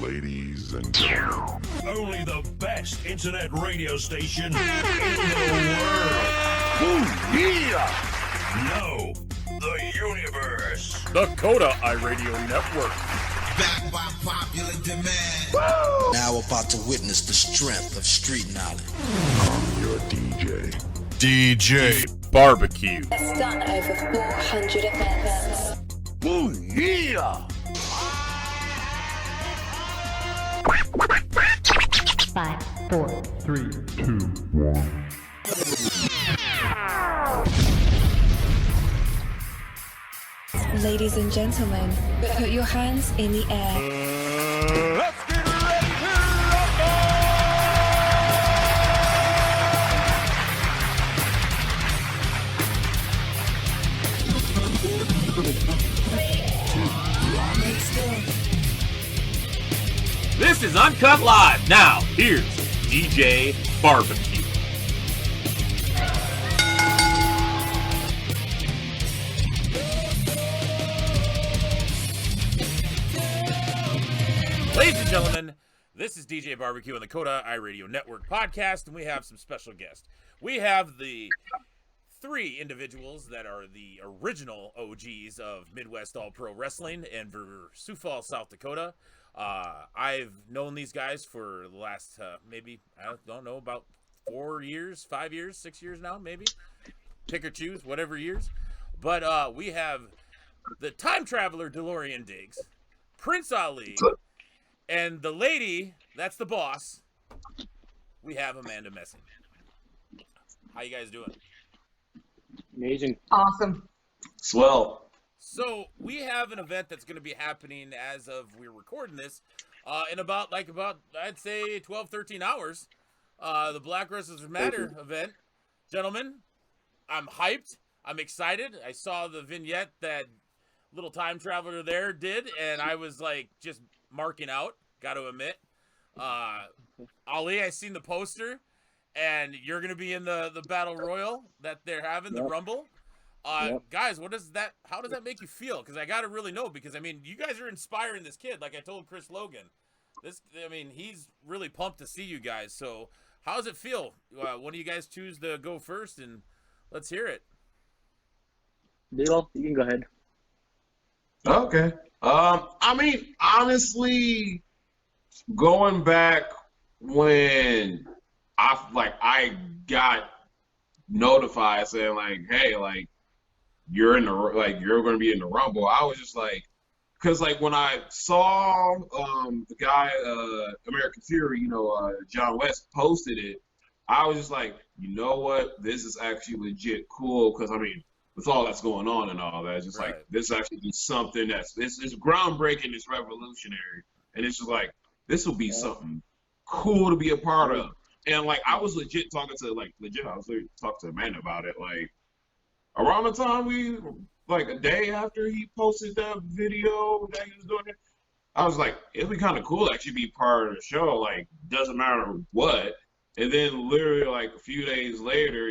Ladies and gentlemen, only the best internet radio station in the world. oh yeah! No, the universe. The Kota iRadio Network. Back by popular demand. Woo! Now about to witness the strength of street knowledge. I'm your DJ. DjBBQ. Has done over 400 events. Oh yeah! 5, 4, 3, 2, 1. Ladies and gentlemen, put your hands in the air. Let's get ready to rumble! This is Uncut Live. Now, here's DjBBQ. Ladies and gentlemen, this is DjBBQ on the Kota iRadio Network podcast, and we have some special guests. We have the three individuals that are the original OGs of Midwest All Pro Wrestling in Sioux Falls, South Dakota. I've known these guys for the last maybe, I don't know, about 4 years, 5 years, 6 years now, maybe. Pick or choose, whatever years. But we have the time traveler DeLorian Diggs, Prince Ali, and the lady, that's the boss, we have Amanda Mensing. How you guys doing? Amazing. Awesome. Swell. So we have an event that's going to be happening as of we're recording this in about I'd say 12, 13 hours. The Black Wrestlers Matter event. Gentlemen, I'm hyped. I'm excited. I saw the vignette that little time traveler there did, and I was like just marking out, got to admit. Ali, I seen the poster, and you're going to be in the Battle Royal that they're having, the Rumble. Guys, how does that make you feel? Because I got to really know, because, I mean, you guys are inspiring this kid, like I told Chris Logan. He's really pumped to see you guys. So how does it feel? One of you guys choose to go first, and let's hear it. Dilo, you can go ahead. Okay. Honestly, going back when I got notified saying hey, you're going to be in the Rumble, I was just like, because when I saw the guy American Fury, John West posted it, I was just like, you know what, this is actually legit cool, because with all that's going on and all that, it's just right. This actually is something this is groundbreaking, it's revolutionary, and it's just this will be something cool to be a part of. And I was legit talking to Amanda about it, around the time a day after he posted that video that he was doing it, I was like, it'd be kind of cool to actually be part of the show, doesn't matter what. And then literally a few days later,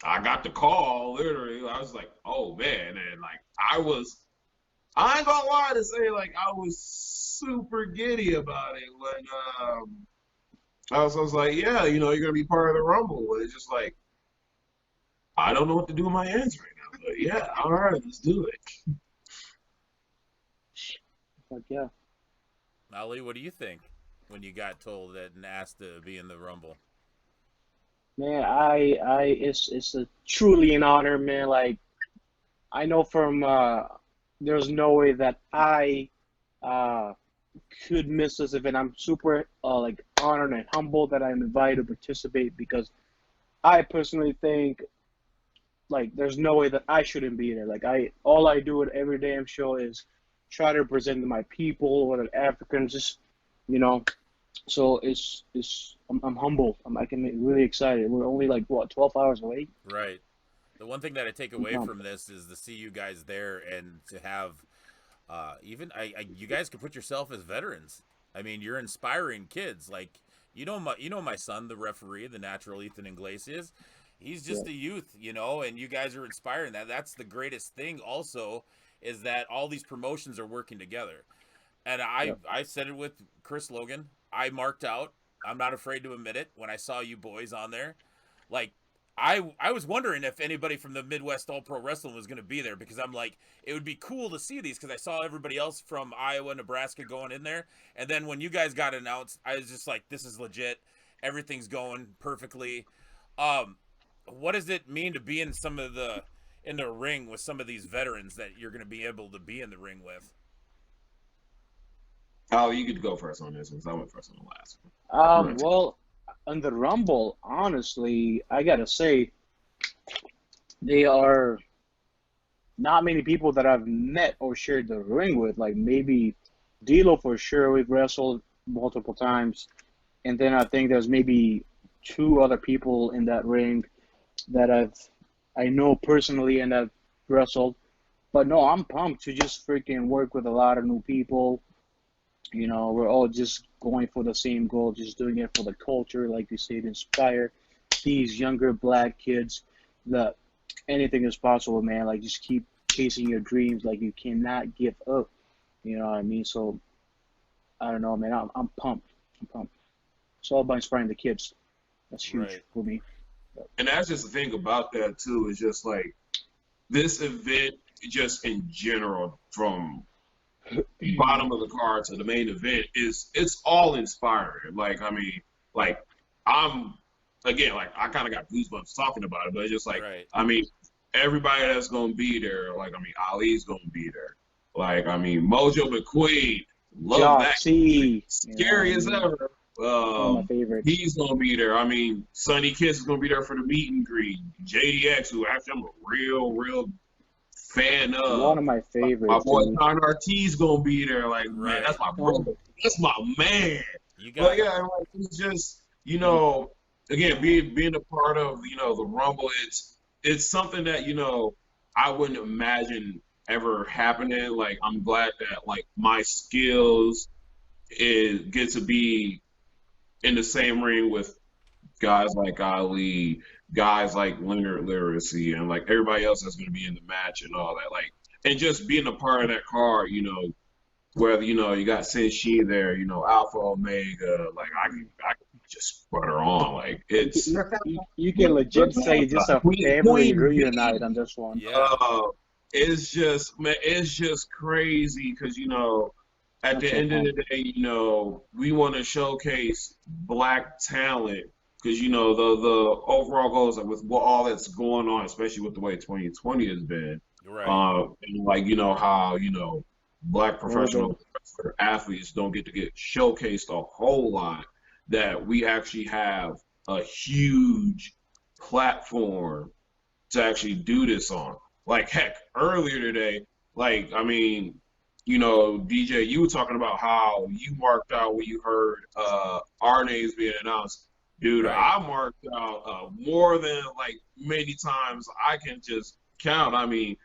I got the call, literally. I was like, oh man, and I ain't gonna lie to say I was super giddy about it when I was like, yeah, you're gonna be part of the Rumble. And it's just I don't know what to do with my hands right now, but yeah, all right, let's do it. Fuck yeah. Ali, what do you think when you got told that and asked to be in the Rumble? Man, it's a truly an honor, man. I know from there's no way that I could miss this event. I'm super honored and humbled that I'm invited to participate, because I personally think there's no way that I shouldn't be there. All I do at every damn show is try to represent my people, whether Africans, just So I'm humbled. I'm really excited. We're only 12 hours away. Right. The one thing that I take away from this is to see you guys there, and to have you guys can put yourself as veterans. You're inspiring kids. My son, the referee, the natural Ethan Iglesias. He's just a youth, and you guys are inspiring that. That's the greatest thing also, is that all these promotions are working together. And I said it with Chris Logan. I marked out. I'm not afraid to admit it. When I saw you boys on there, like I was wondering if anybody from the Midwest All Pro Wrestling was going to be there, because I'm like, it would be cool to see these, because I saw everybody else from Iowa, Nebraska going in there. And then when you guys got announced, I was just like, this is legit. Everything's going perfectly. What does it mean to be in in the ring with some of these veterans that you're going to be able to be in the ring with? Oh, you could go first on this, since I went first on the last one. Well, on the Rumble, honestly, I gotta say, they are not many people that I've met or shared the ring with. Like maybe D'Lo for sure, we've wrestled multiple times, and then I think there's maybe 2 other people in that ring that I know personally and I've wrestled. But no, I'm pumped to just freaking work with a lot of new people. You know, we're all just going for the same goal, just doing it for the culture, like you said, inspire these younger black kids that anything is possible, man. Like, just keep chasing your dreams. Like, you cannot give up. You know what I mean? So, I don't know, man. I'm pumped. I'm pumped. It's all about inspiring the kids. That's huge for me. And that's just the thing about that, too, is just, like, this event, just in general, from bottom of the card to the main event, it's all inspiring. Like, I mean, like, I'm, again, like, I kind of got goosebumps talking about it, but it's just like, I mean, everybody that's going to be there, like, I mean, Ali's going to be there. Like, I mean, Mojo McQueen, love that. Scary as ever. My favorite. He's going to be there. I mean, Sonny Kiss is going to be there for the meet and greet. JDX, who actually I'm a real fan of. One of my favorites. My boy Con Ortiz gonna be there. Like, man, that's my brother. That's my man. But yeah, like, it's just, you know, again, being a part of, you know, the Rumble, it's something that, you know, I wouldn't imagine ever happening. Like, I'm glad that, like, my skills get to be in the same ring with guys like Ali, guys like Leonard Literacy, and like everybody else that's going to be in the match and all that. Like, and just being a part of that card, you know, whether, you know, you got Senshi there, you know, Alpha Omega, like I can just put her on. Like, it's you can legit say just a family reunite on this one. It's just, man, it's just crazy because, you know, at the end of the day, you know, we want to showcase black talent. Because, you know, the overall goal is, like, with all that's going on, especially with the way 2020 has been, and, like, you know, how, you know, black professional athletes don't get showcased a whole lot, that we actually have a huge platform to actually do this on. Like, heck, earlier today, like, I mean, you know, DJ, you were talking about how you marked out when you heard our names being announced. Dude, I marked out more than, like, many times I can just count. I mean,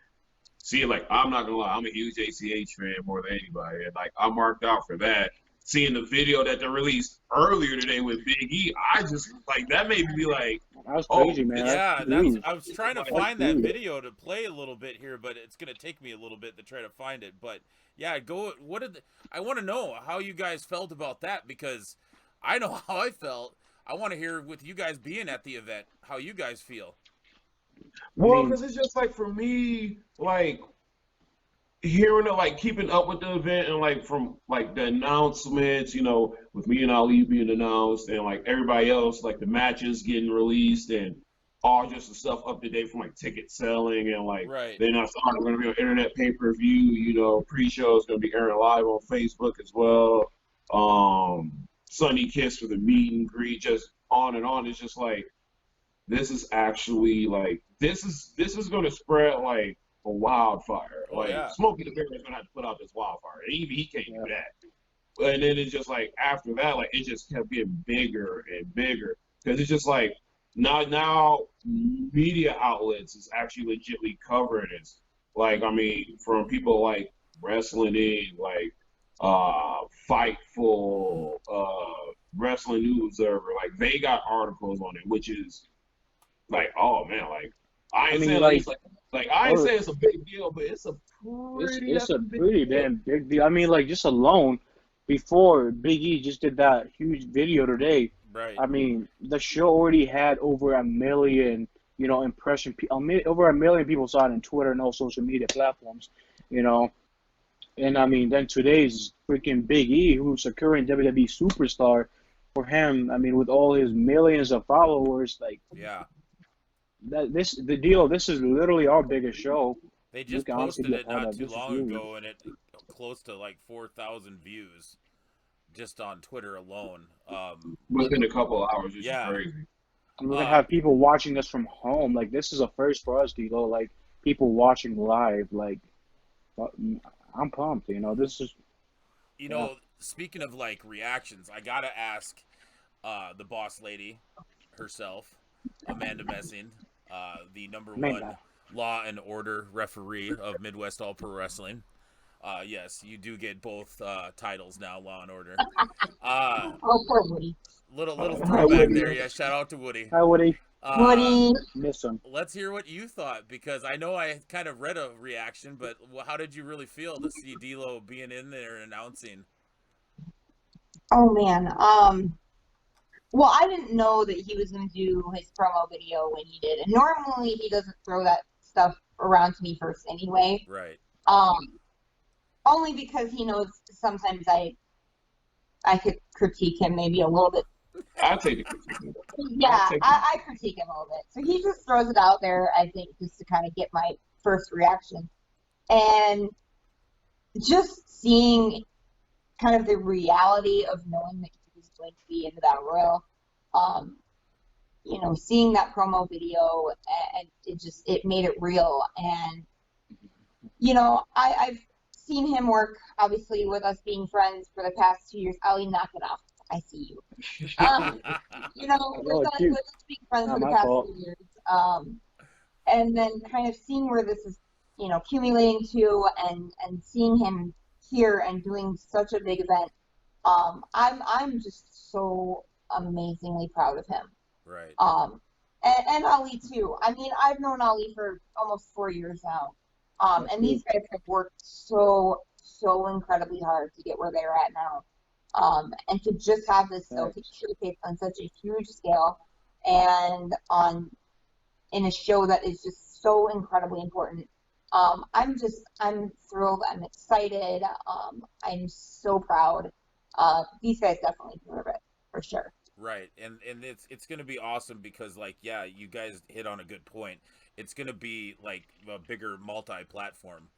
see, like, I'm not going to lie. I'm a huge ACH fan more than anybody. And, like, I marked out for that. Seeing the video that they released earlier today with Big E, I just, like, that made me be like, that was crazy, man. Yeah, I was trying to find that video to play a little bit here, but it's going to take me a little bit to try to find it. But, yeah, I want to know how you guys felt about that, because I know how I felt. I want to hear, with you guys being at the event, how you guys feel. Well, because it's just, like, for me, like, hearing it, like, keeping up with the event and, like, from, like, the announcements, you know, with me and Ali being announced and, like, everybody else, like, the matches getting released and all just the stuff up to date from, like, ticket selling and, like, then I started going to be on internet pay-per-view, you know, pre-show is going to be airing live on Facebook as well. Sunny Kiss for the meet and greet, just on and on. It's just like, this is actually, like, this is going to spread like a wildfire. Smokey the Bear is going to have to put out this wildfire. And even he can't do that. And then it's just like, after that, like, it just kept getting bigger and bigger. Because it's just like, now media outlets is actually legitly covering this. Like, I mean, from people like Wrestling Inc., like, Fightful, Wrestling News Observer, like, they got articles on it, which is like, oh man, like, I ain't saying like it's like Like I ain't say it's a big deal, but it's a pretty damn big deal. I mean, like just alone, before Big E just did that huge video today. Right. I mean, the show already had over 1 million, impression. Over 1 million people saw it on Twitter and all social media platforms, And I mean, then today's freaking Big E, who's a current WWE superstar, for him, I mean, with all his millions of followers, like, yeah, this is literally our biggest show. They just posted it not too long ago, and it close to like 4,000 views just on Twitter alone. Within a couple of hours, it's yeah. crazy. And we're gonna have people watching us from home. Like, this is a first for us, D'Lo. Like, people watching live. Like, I'm pumped. This is. Speaking of like reactions, I gotta ask the boss lady herself, Amanda Mensing, the #1 Law and Order referee of Midwest All Pro Wrestling. Yes, you do get both titles now, Law and Order. Poor Woody. Little throwback there. Yeah, shout out to Woody. Hi, Woody. Woody. Miss him. Let's hear what you thought, because I know I kind of read a reaction, but how did you really feel to see D'Lo being in there and announcing? Oh man. Well, I didn't know that he was going to do his promo video when he did, and normally he doesn't throw that stuff around to me first anyway. Right. Only because he knows sometimes I could critique him maybe a little bit. I'll take the critique. Yeah, I critique him a little bit. So he just throws it out there, I think, just to kind of get my first reaction. And just seeing kind of the reality of knowing that he was going to be in the Battle Royal, seeing that promo video, and it made it real. And, I've seen him work, obviously, with us being friends for the past 2 years. Ali, knock it off. I see you. With us being friends for the past 2 years. And then kind of seeing where this is, accumulating to, and seeing him here and doing such a big event. I'm just so amazingly proud of him. Right. And Ali too. I mean, I've known Ali for almost 4 years now. And these guys have worked so incredibly hard to get where they're at now. And to just have this showcase on such a huge scale and in a show that is just so incredibly important. I'm thrilled. I'm excited. I'm so proud. These guys definitely deserve it for sure. Right, and it's gonna be awesome because, like, yeah, you guys hit on a good point. It's gonna be like a bigger multi-platform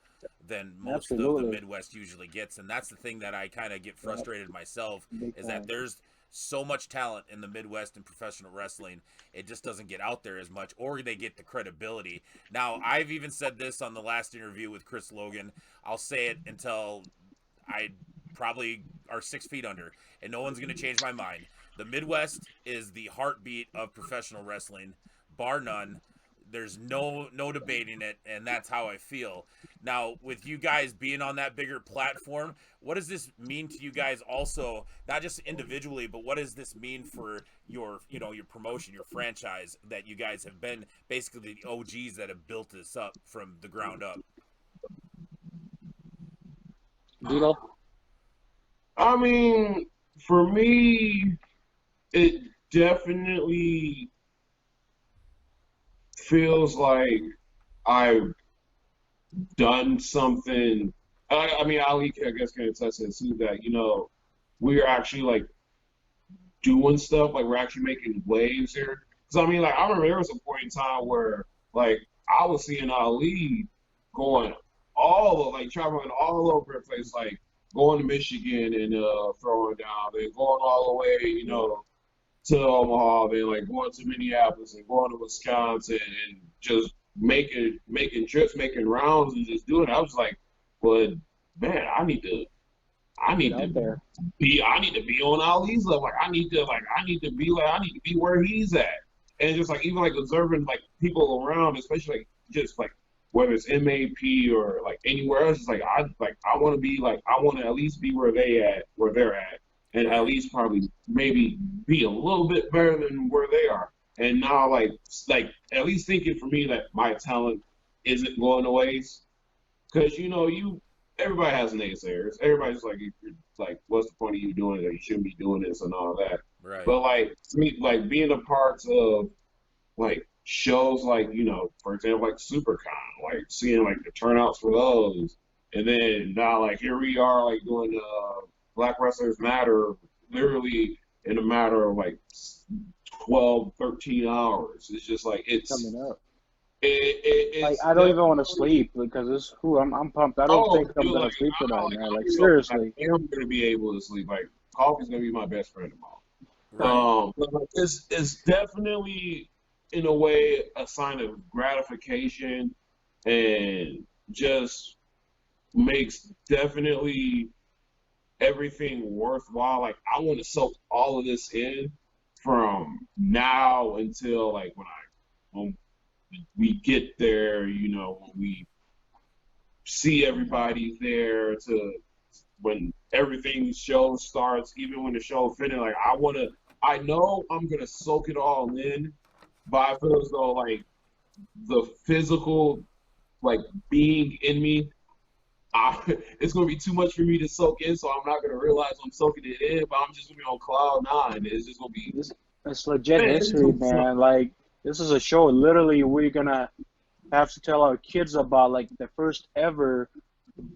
than most of the Midwest usually gets, and that's the thing that I kind of get frustrated myself is that there's so much talent in the Midwest in professional wrestling, it just doesn't get out there as much, or they get the credibility. Now, I've even said this on the last interview with Chris Logan. I'll say it until I probably are 6 feet under, and no one's gonna change my mind. The Midwest is the heartbeat of professional wrestling, bar none. There's no debating it, and that's how I feel. Now, with you guys being on that bigger platform, what does this mean to you guys also, not just individually, but what does this mean for your promotion, your franchise, that you guys have been basically the OGs that have built this up from the ground up? D'Lo? I mean, for me, it definitely feels like I've done something. I mean, Ali, I guess, can attest to too, that, we're actually, like, doing stuff, like, we're actually making waves here. Because, I mean, like, I remember there was a point in time where, like, I was seeing Ali going traveling all over the place, like, going to Michigan and throwing down, then going all the way, to Omaha, then like going to Minneapolis and going to Wisconsin and just making trips, making rounds, and just doing it. I was like, but man, I need to be on Ali's level. Like I need to be where he's at. And just like even like observing like people around, especially like just like whether it's MAP or like anywhere else, it's like I want to at least be where they're at. And at least probably maybe be a little bit better than where they are. And now, like at least thinking for me that my talent isn't going to waste. Because, everybody has naysayers. Everybody's like, what's the point of you doing it? You shouldn't be doing this and all that. Right. But, to me, being a part of, shows for example, SuperCon, seeing, the turnouts for those. And then now, here we are, doing Black Wrestlers Matter literally in a matter of, 12, 13 hours. It's just, it's coming up. It's I don't even want to sleep because I'm pumped. I don't think I'm gonna sleep tonight, man. Seriously. I am gonna be able to sleep. Coffee's gonna be my best friend tomorrow. Right. But it's definitely in a way a sign of gratification and just makes definitely everything worthwhile. I want to soak all of this in from now until when we get there, when we see everybody there to when everything show starts, even when the show finishes, I know I'm going to soak it all in, but I feel as though, the physical, being in me, it's going to be too much for me to soak in, so I'm not going to realize I'm soaking it in, but I'm just going to be on cloud 9. It's just going to be... It's legit history, man. This is a show. Literally, we're gonna have to tell our kids about the first ever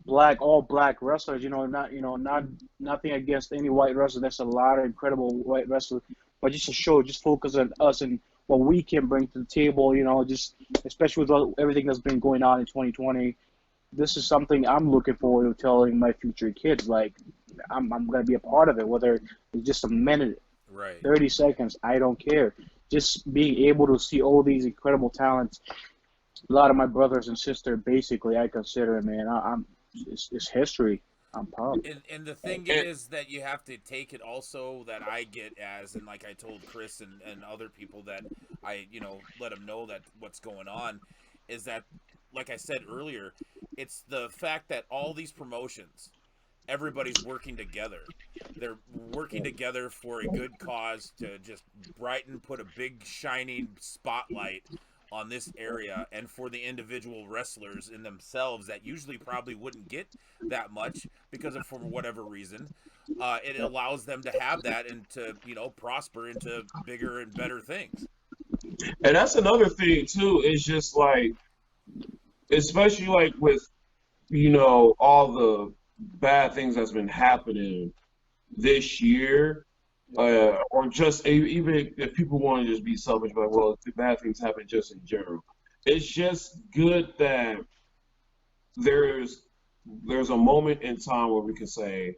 all black wrestlers. Nothing against any white wrestler. There's a lot of incredible white wrestlers, but just a show, just focus on us and what we can bring to the table. Just especially with everything that's been going on in 2020. This is something I'm looking forward to telling my future kids. I'm gonna be a part of it, whether it's just a minute, right, 30 seconds. I don't care. Just being able to see all these incredible talents, a lot of my brothers and sisters, basically, I consider it, man. It's history. I'm pumped. And the thing is that you have to take it also that I get as, and like I told Chris and other people that I, let them know that what's going on, is that, like I said earlier, it's the fact that all these promotions, everybody's working together. They're working together for a good cause to just put a big shining spotlight on this area, and for the individual wrestlers in themselves that usually probably wouldn't get that much because of, for whatever reason, it allows them to have that and to, prosper into bigger and better things. And that's another thing too, is just especially with, all the bad things that's been happening this year, or just even if people want to just be selfish, well, the bad things happen just in general. It's just good that there's a moment in time where we can say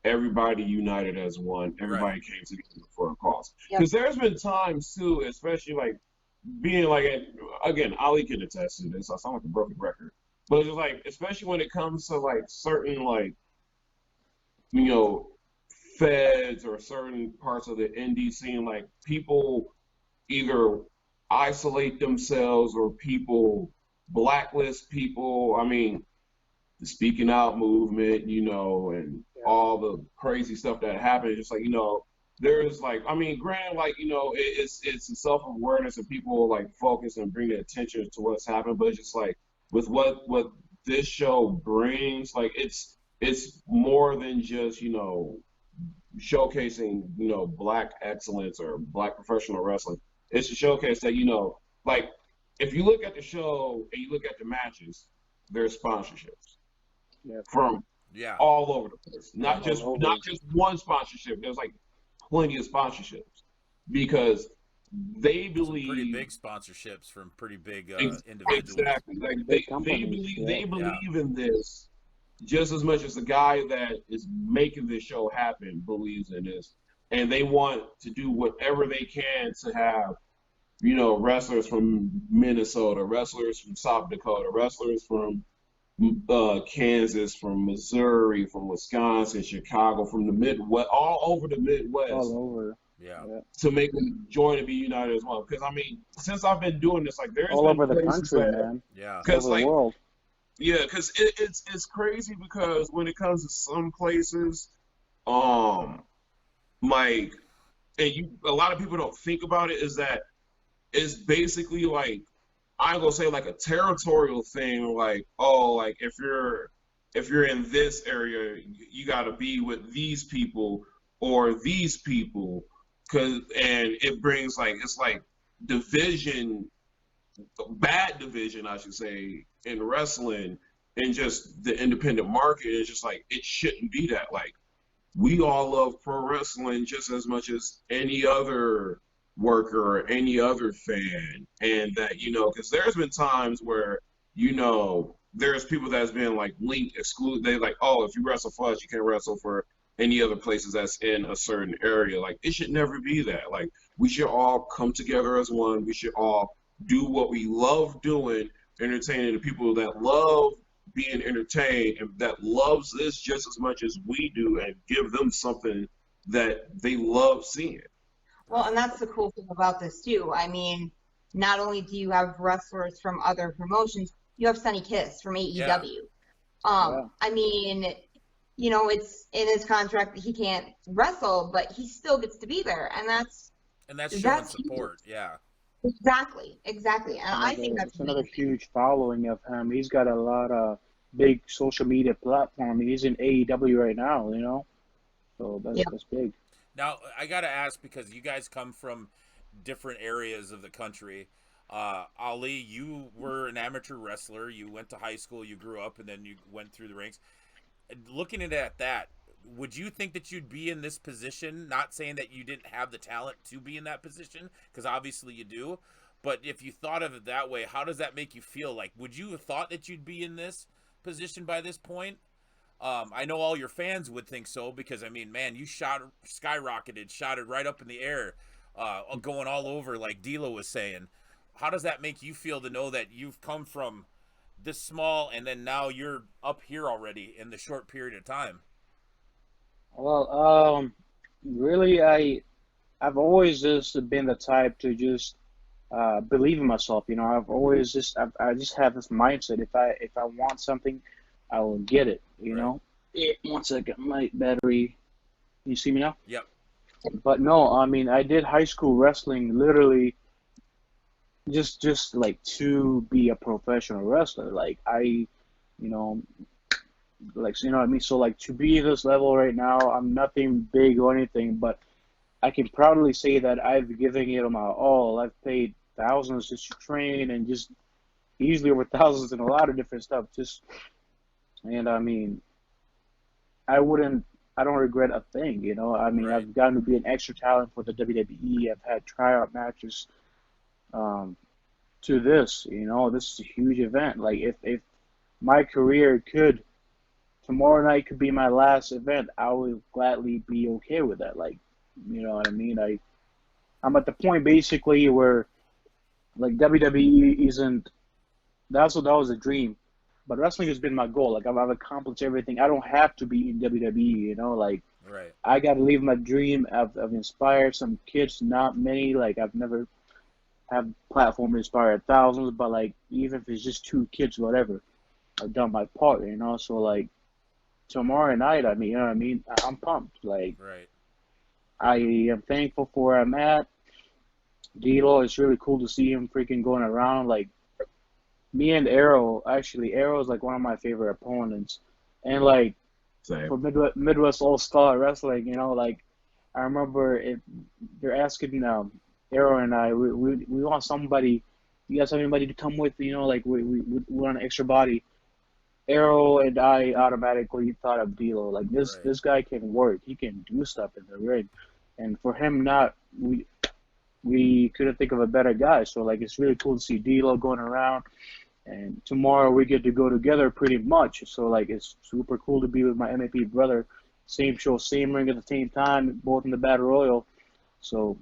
everybody united as one, everybody came together for a cause. Because there's been times too, especially being again, Ali can attest to this. I sound like a broken record. But it's just especially when it comes to certain feds or certain parts of the indie scene, people either isolate themselves or people blacklist people. I mean, the speaking out movement, and all the crazy stuff that happened. Just there's granted, it's a self-awareness and people focus and bring their attention to what's happened, but it's just with what this show brings, it's more than just, showcasing, black excellence or black professional wrestling. It's a showcase that, if you look at the show and you look at the matches, there's sponsorships from all over the place. Not just one sponsorship. There's plenty of sponsorships because they believe some pretty big sponsorships from pretty big individuals. Exactly. They believe in this just as much as the guy that is making this show happen believes in this, and they want to do whatever they can to have, wrestlers from Minnesota, wrestlers from South Dakota, wrestlers from Kansas, from Missouri, from Wisconsin, Chicago, from the Midwest, all over the Midwest. All over. Yeah. To make them join and be united as well. Because since I've been doing this, there's all been over the country, man. Yeah. Because over the world. Yeah, because it's crazy because when it comes to some places, a lot of people don't think about it, is that it's basically I'm gonna say like a territorial thing, like, oh, like if you're in this area, you got to be with these people or these people, and it brings like, it's like division, bad division, I should say, in wrestling, and just the independent market. Is just like, it shouldn't be that. Like, we all love pro wrestling just as much as any other worker or any other fan, and that, you know, because there's been times where, you know, there's people that's been like linked, excluded. They like, oh, if you wrestle for us, you can't wrestle for any other places that's in a certain area. Like, it should never be that. Like, we should all come together as one. We should all do what we love doing, entertaining the people that love being entertained and that loves this just as much as we do, and give them something that they love seeing. Well, and that's the cool thing about this too. I mean, not only do you have wrestlers from other promotions, you have Sonny Kiss from AEW. Yeah. I mean, you know, it's in his contract that he can't wrestle, but he still gets to be there, and that's showing support. Huge. Yeah. Exactly. And I think that's another huge following of him. He's got a lot of big social media platform. He's in AEW right now, you know, so that's big. Now, I got to ask, because you guys come from different areas of the country. Ali, you were an amateur wrestler. You went to high school, you grew up, and then you went through the ranks. Looking at that, would you think that you'd be in this position? Not saying that you didn't have the talent to be in that position, because obviously you do. But if you thought of it that way, how does that make you feel? Like, would you have thought that you'd be in this position by this point? I know all your fans would think so, because, I mean, man, you skyrocketed, shot it right up in the air, going all over, like D'Lo was saying. How does that make you feel to know that you've come from this small, and then now you're up here already in the short period of time? Well, really, I've always just been the type to just believe in myself. You know, I just have this mindset. If I want something, I will get it. You know. 1 second, my battery. Can you see me now? Yep. But no, I mean, I did high school wrestling literally just like to be a professional wrestler. Like, you know, like, you know what I mean? So, like, to be this level right now, I'm nothing big or anything, but I can proudly say that I've given it my all. I've paid thousands just to train, and just easily over thousands in a lot of different stuff. And I mean, I don't regret a thing, you know? I mean, Right. I've gotten to be an extra talent for the WWE. I've had tryout matches to this, you know? This is a huge event. Like, if my career tomorrow night could be my last event, I would gladly be okay with that. Like, you know what I mean? I'm at the point basically where, like, WWE isn't, that was a dream. But wrestling has been my goal. Like, I've accomplished everything. I don't have to be in WWE, you know? Like, Right. I got to live my dream. I've inspired some kids, not many. Like, I've never had platform inspired thousands, but, like, even if it's just 2 kids, whatever, I've done my part, you know? So, like, tomorrow night, I mean, you know what I mean? I'm pumped. Like, Right. I am thankful for where I'm at. D'Lo, it's really cool to see him freaking going around. Like, me and Arrow is like one of my favorite opponents. And, like, Same. for Midwest All-Star Wrestling, you know, like, I remember they're asking Arrow and I, we want somebody, you guys have anybody to come with, you know, like, we want an extra body. Arrow and I automatically thought of D'Lo. Like, this guy can work. He can do stuff in the ring. And for him we couldn't think of a better guy. So, like, it's really cool to see D'Lo going around. And tomorrow we get to go together pretty much. So, like, it's super cool to be with my MAP brother. Same show, same ring at the same time, both in the Battle Royal. So,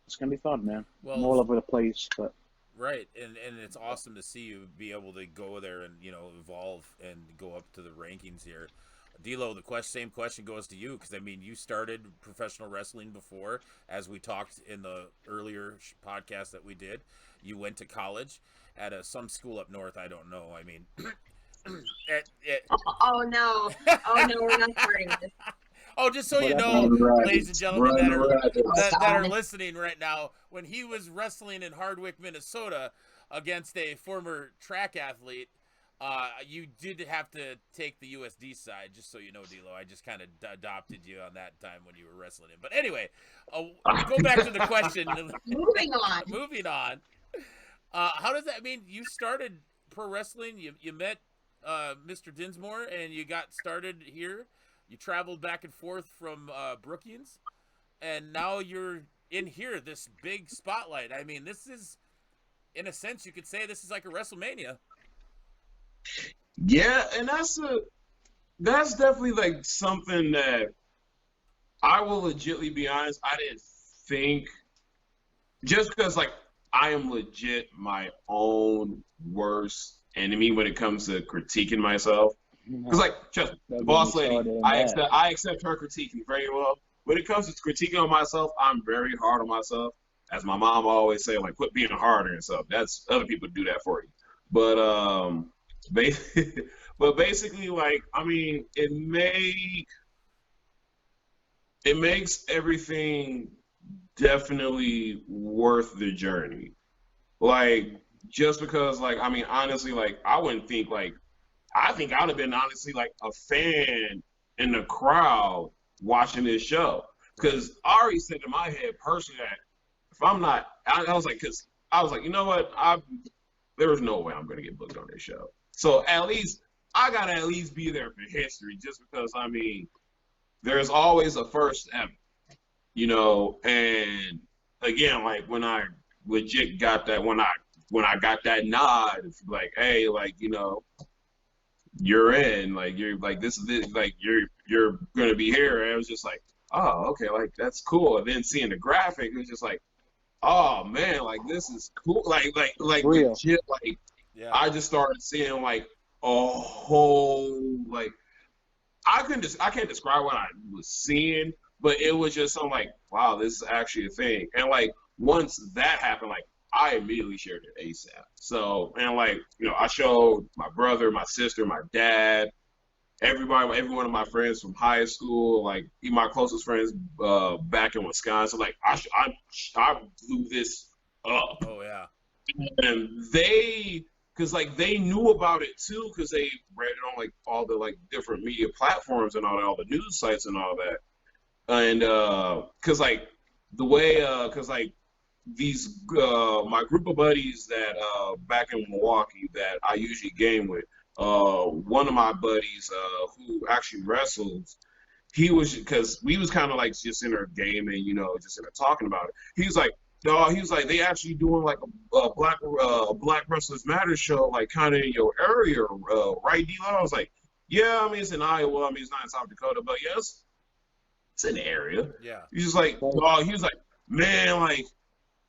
it's going to be fun, man. Well, I'm all over the place. But Right, and it's awesome to see you be able to go there and, you know, evolve and go up to the rankings here. D'Lo, same question goes to you, because, I mean, you started professional wrestling before, as we talked in the earlier podcast that we did. You went to college at some school up north. I don't know. I mean, Oh no, we're not starting this. Oh, just so you know, ladies and gentlemen that are listening right now, when he was wrestling in Hardwick, Minnesota, against a former track athlete. You did have to take the USD side, just so you know, D'Lo. I just kind of adopted you on that time when you were wrestling him. But anyway, go back to the question. Moving on. Moving on. How does that mean you started pro wrestling? You met Mr. Dinsmore and you got started here. You traveled back and forth from Brookings, and now you're in here, this big spotlight. I mean, this is, in a sense, you could say this is like a WrestleMania. Yeah, and that's definitely like something that I will legitly be honest. I didn't think, just because like I am legit my own worst enemy when it comes to critiquing myself. Because like, trust me, the boss lady, I accept her critiquing very well. When it comes to critiquing on myself, I'm very hard on myself. As my mom always say, like, quit being hard on yourself. That's other people do that for you. But but basically, like, I mean, it makes everything definitely worth the journey. Like, just because, like, I mean, honestly, like, I wouldn't think, like, I think I would have been honestly like a fan in the crowd watching this show. Because I already said in my head personally that if I'm not, I was like, because I was like, you know what? There was no way I'm going to get booked on this show. So at least I got to at least be there for history, just because, I mean, there's always a first ever, you know. And again, like when I legit got that, when I got that nod, it's like, hey, like, you know, you're in, like, you're like, this is it, like, you're gonna be here. And I was just like, oh, okay, like, that's cool. And then seeing the graphic, it was just like, oh man, like, this is cool. Like legit, like, yeah. I just started seeing like a whole, like, I can't describe what I was seeing, but it was just something like, wow, this is actually a thing. And like once that happened, like, I immediately shared it ASAP. So, and like, you know, I showed my brother, my sister, my dad, every one of my friends from high school, like even my closest friends back in Wisconsin. Like, I blew this up. Oh yeah. And because like they knew about it too, because they read it on like all the like different media platforms and all the news sites and all that. And because like the way, because like these my group of buddies that back in Milwaukee that I usually game with, one of my buddies who actually wrestles, he was, because we was kind of like just in there gaming, you know, just in there talking about it. He was like, no, he was like, they actually doing like a Black Wrestlers Matter show, like kind of in your area, right, D-Lo? I was like, yeah, I mean, it's in Iowa. I mean, it's not in South Dakota, but yes, it's in the area. Yeah. He's just like, oh, he was like, man, like,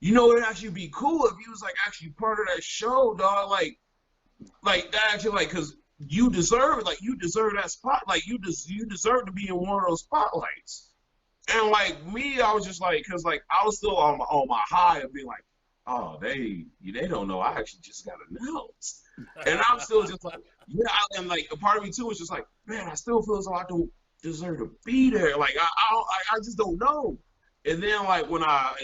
you know, it'd actually be cool if he was like actually part of that show, dog. Like that actually, like, because you deserve it. Like, you deserve that spot. Like, you deserve to be in one of those spotlights. And like me, I was just like, because like I was still on my high of being like, oh, they don't know I actually just got announced. And I'm still just like, yeah. And like a part of me too was just like, man, I still feel as though I don't deserve to be there. Like I just don't know. And then like then I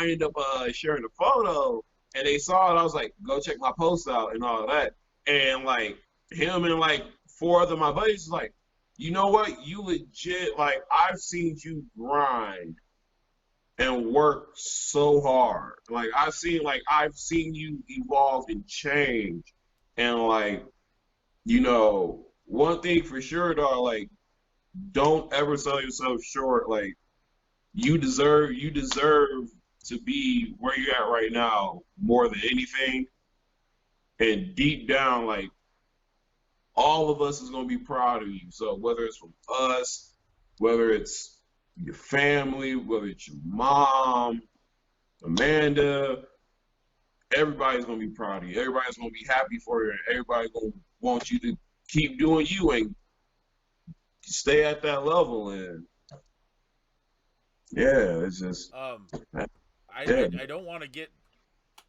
ended up sharing the photo, and they saw it. I was like, go check my post out and all of that. And like him and like 4 other my buddies was like, you know what? You legit, like, I've seen you grind and work so hard. Like I've seen you evolve and change. And like, you know, one thing for sure, dog, like, don't ever sell yourself short. Like, you deserve to be where you're at right now more than anything. And deep down, like, all of us is going to be proud of you. So whether it's from us, whether it's your family, whether it's your mom, Amanda, everybody's going to be proud of you. Everybody's going to be happy for you. And everybody's going to want you to keep doing you and stay at that level. And yeah, it's just. I don't want to get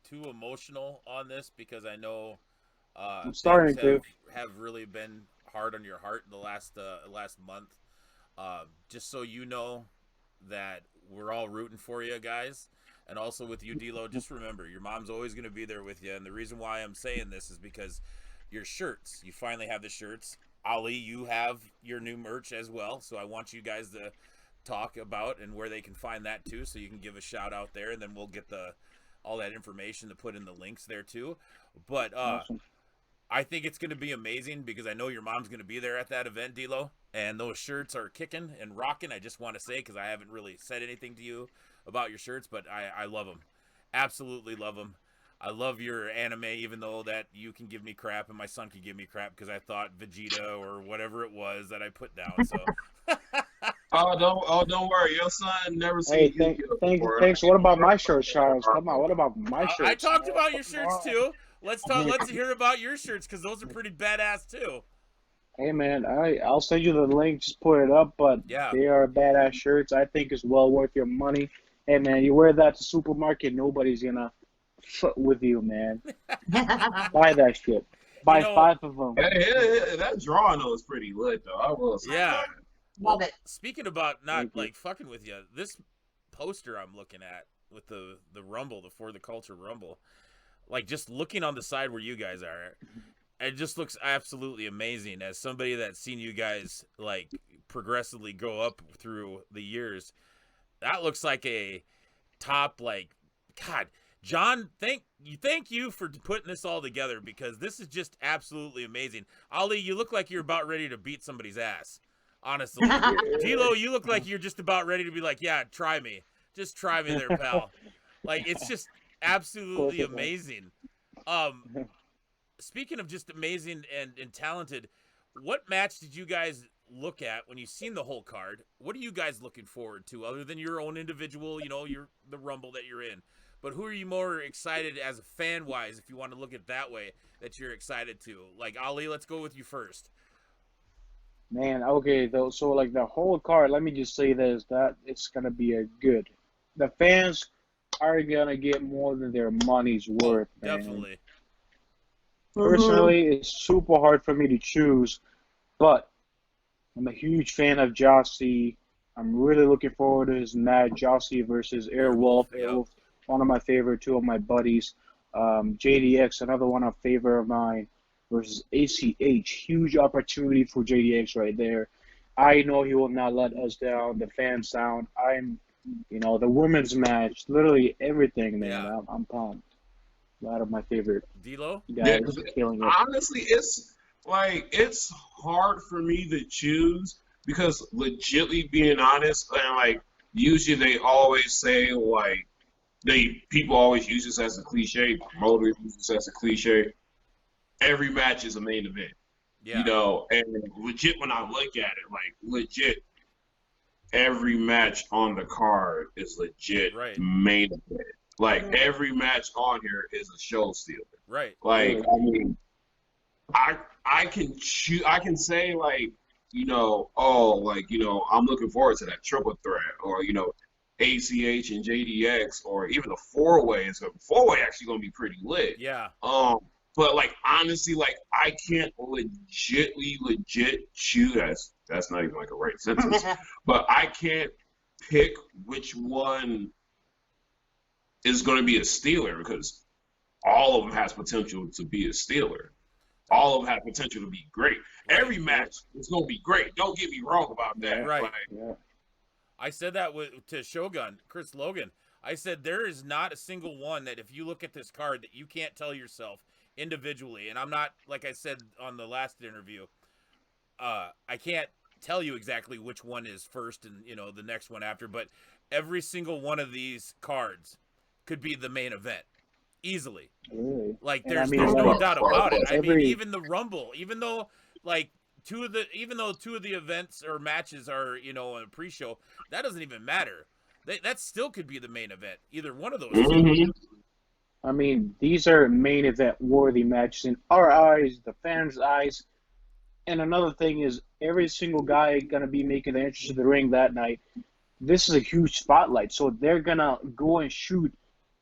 too emotional on this because I know I'm starting to have really been hard on your heart in the last month. Just so you know that we're all rooting for you guys, And also with you, D-Lo, just remember, your mom's always going to be there with you. And the reason why I'm saying this is because your shirts, you finally have the shirts. Ali, you have your new merch as well. So I want you guys to talk about and where they can find that too. So you can give a shout out there, and then we'll get all that information to put in the links there too. But Awesome. I think it's going to be amazing because I know your mom's going to be there at that event, D-Lo. And those shirts are kicking and rocking. I just want to say, because I haven't really said anything to you about your shirts, but I love them. Absolutely love them. I love your anime, even though that you can give me crap and my son can give me crap because I thought Vegeta or whatever it was that I put down. So. Don't worry. Your son never Hey, seen thanks. What about my shirts, Charles? Come on. What about my shirts? I talked about your shirts too. Let's hear about your shirts because those are pretty badass too. Hey man, I'll send you the link. Just put it up, but Yeah. they are badass shirts. I think it's well worth your money. Hey man, you wear that to supermarket, nobody's gonna foot with you, man. Buy that shit. Buy 5 of them. Hey, that drawing though is pretty lit though. I will say. Yeah. Love it. Speaking about not Thank you. like fucking with you, this poster I'm looking at with the Rumble, the For the Culture Rumble, like just looking on the side where you guys are, it just looks absolutely amazing. As somebody that's seen you guys like progressively go up through the years, that looks like a top, like, God, John, thank you for putting this all together because this is just absolutely amazing. Ali, you look like you're about ready to beat somebody's ass. Honestly, D-Lo, you look like you're just about ready to be like, yeah, try me. Just try me there, pal. Like, it's just absolutely amazing. Speaking of just amazing and talented, what match did you guys look at when you seen the whole card? What are you guys looking forward to other than your own individual, the Rumble that you're in? But who are you more excited as a fan-wise, if you want to look at it that way, that you're excited to? Like, Ali, let's go with you first. Man, okay, though. So like the whole card, let me just say this: that it's gonna be a good. The fans are gonna get more than their money's worth, man. Definitely. Personally, it's super hard for me to choose, but I'm a huge fan of Jossie. I'm really looking forward to his match, Jossie versus Airwolf. Yep. Airwolf, one of my favorite, 2 of my buddies. JDX, another one of favorite of mine, versus ACH. Huge opportunity for JDX right there. I know he will not let us down. The fans down. The women's match, literally everything, man. Yeah. I'm pumped. A lot of my favorite D-Lo? guys killing it. Honestly, it's hard for me to choose because legitly being honest, and like usually they always say like people always use this as a cliche, promoters use this as a cliche. Every match is a main event. Yeah. And legit when I look at it, like legit every match on the card is legit main event. Like every match on here is a show stealer. Right. Like I mean, I can say like I'm looking forward to that triple threat or ACH and JDX or even the 4-way. So 4-way actually gonna be pretty lit. Yeah. But like honestly, like I can't legit choose. That's not even like a right sentence. But I can't pick which one is going to be a stealer because all of them has potential to be a stealer. All of them have potential to be great. Every match is going to be great. Don't get me wrong about that. Right. Like, I said that to Shogun, Chris Logan. I said there is not a single one that if you look at this card that you can't tell yourself individually, and I'm not, like I said on the last interview, I can't tell you exactly which one is first and the next one after, but every single one of these cards could be the main event easily. Really? Like there's no doubt about it. I mean, even the Rumble, even though two of the events or matches are in a pre-show, that doesn't even matter. That still could be the main event. Either one of those two. I mean, these are main event worthy matches in our eyes, the fans' eyes. And another thing is, every single guy gonna be making the entrance to the ring that night. This is a huge spotlight, so they're gonna go and shoot,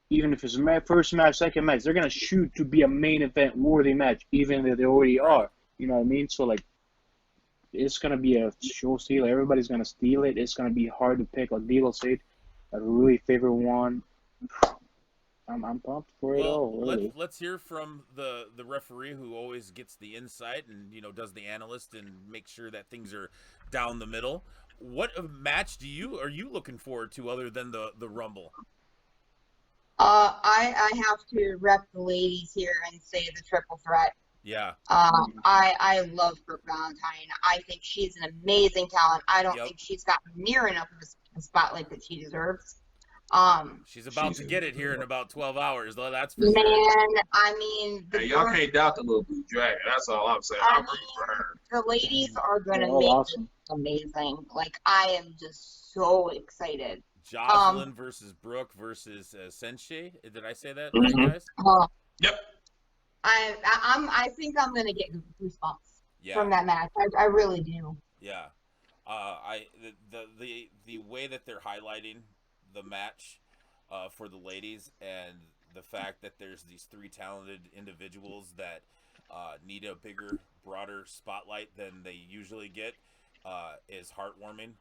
even if it's first match, second match. They're gonna shoot to be a main event worthy match, even if they already are. You know what I mean? So like, it's gonna be a show steal. Everybody's gonna steal it. It's gonna be hard to pick. Like Dilo said, a really favorite one. I'm pumped for it Well, all. Really. let's hear from the referee who always gets the insight and does the analyst and makes sure that things are down the middle. What match are you looking forward to other than the Rumble? I have to rep the ladies here and say the triple threat. Yeah. I love Brooke Valentine. I think she's an amazing talent. I don't think she's gotten near enough of a spotlight that she deserves. She's about to get it here in about 12 hours, though. That's for man, sure. I mean, Hey, y'all can't doubt the little blue dragon. That's all I'm saying. I'm rooting for her. the ladies are gonna make awesome. it amazing. Like, I am just so excited. Jocelyn versus Brooke versus Sensei. Did I say that Mhm. right, guys? Yep. I think I'm gonna get goosebumps from that match. I really do. Yeah. The way that they're highlighting the match for the ladies and the fact that there's these three talented individuals that need a bigger, broader spotlight than they usually get is heartwarming.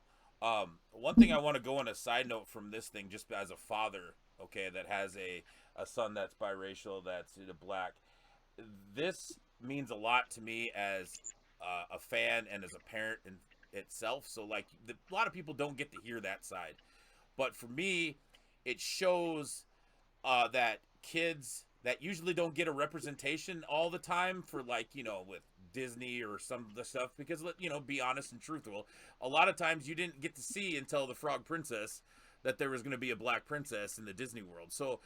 One thing I want to go on a side note from this thing, just as a father, okay, that has a son that's biracial, that's black. This means a lot to me as a fan and as a parent in itself. So, like, a lot of people don't get to hear that side. But for me, it shows that kids that usually don't get a representation all the time for, like, with Disney or some of the stuff, because, be honest and truthful, a lot of times you didn't get to see until the Frog Princess that there was going to be a black princess in the Disney world. So,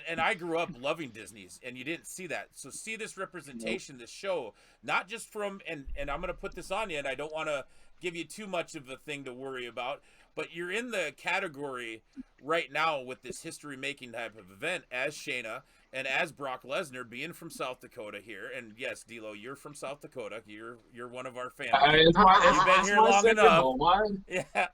and I grew up loving Disney's, and you didn't see that. So see this representation, this show, not just from, and I'm going to put this on you, and I don't want to give you too much of a thing to worry about, but you're in the category right now with this history-making type of event as Shayna and as Brock Lesnar, being from South Dakota here. And yes, D'Lo, you're from South Dakota. You're one of our family. You've been here long enough. Yeah.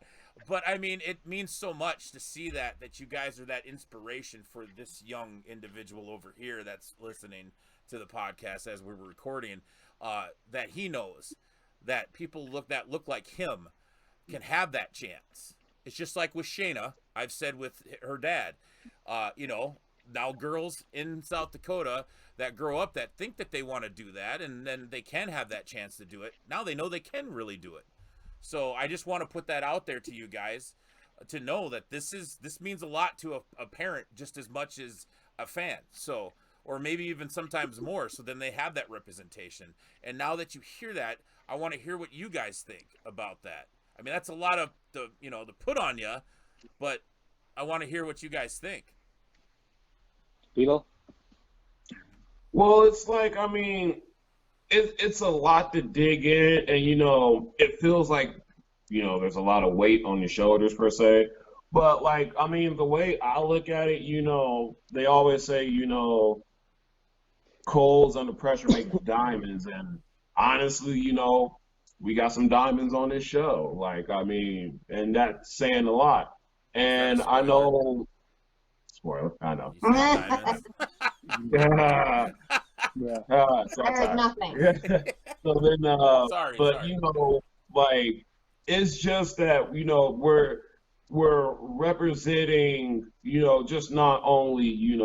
But I mean, it means so much to see that you guys are that inspiration for this young individual over here that's listening to the podcast as we're recording, that he knows that people that look like him can have that chance. It's just like with Shayna, I've said with her dad, now girls in South Dakota that grow up that think that they want to do that, and then they can have that chance to do it. Now they know they can really do it. So I just want to put that out there to you guys to know that this means a lot to a parent just as much as a fan. So, or maybe even sometimes more. So then they have that representation. And now that you hear that, I want to hear what you guys think about that. I mean, that's a lot of the put on you, but I want to hear what you guys think. D'Lo? Well, it's like, I mean, it's a lot to dig in, and it feels like there's a lot of weight on your shoulders per se. But like, I mean, the way I look at it, they always say, coals under pressure make diamonds, and honestly, we got some diamonds on this show. Like, I mean, and that's saying a lot. And I know, spoiler, I know. Yeah. I heard nothing. So then, sorry. like, it's just that we're representing, just not only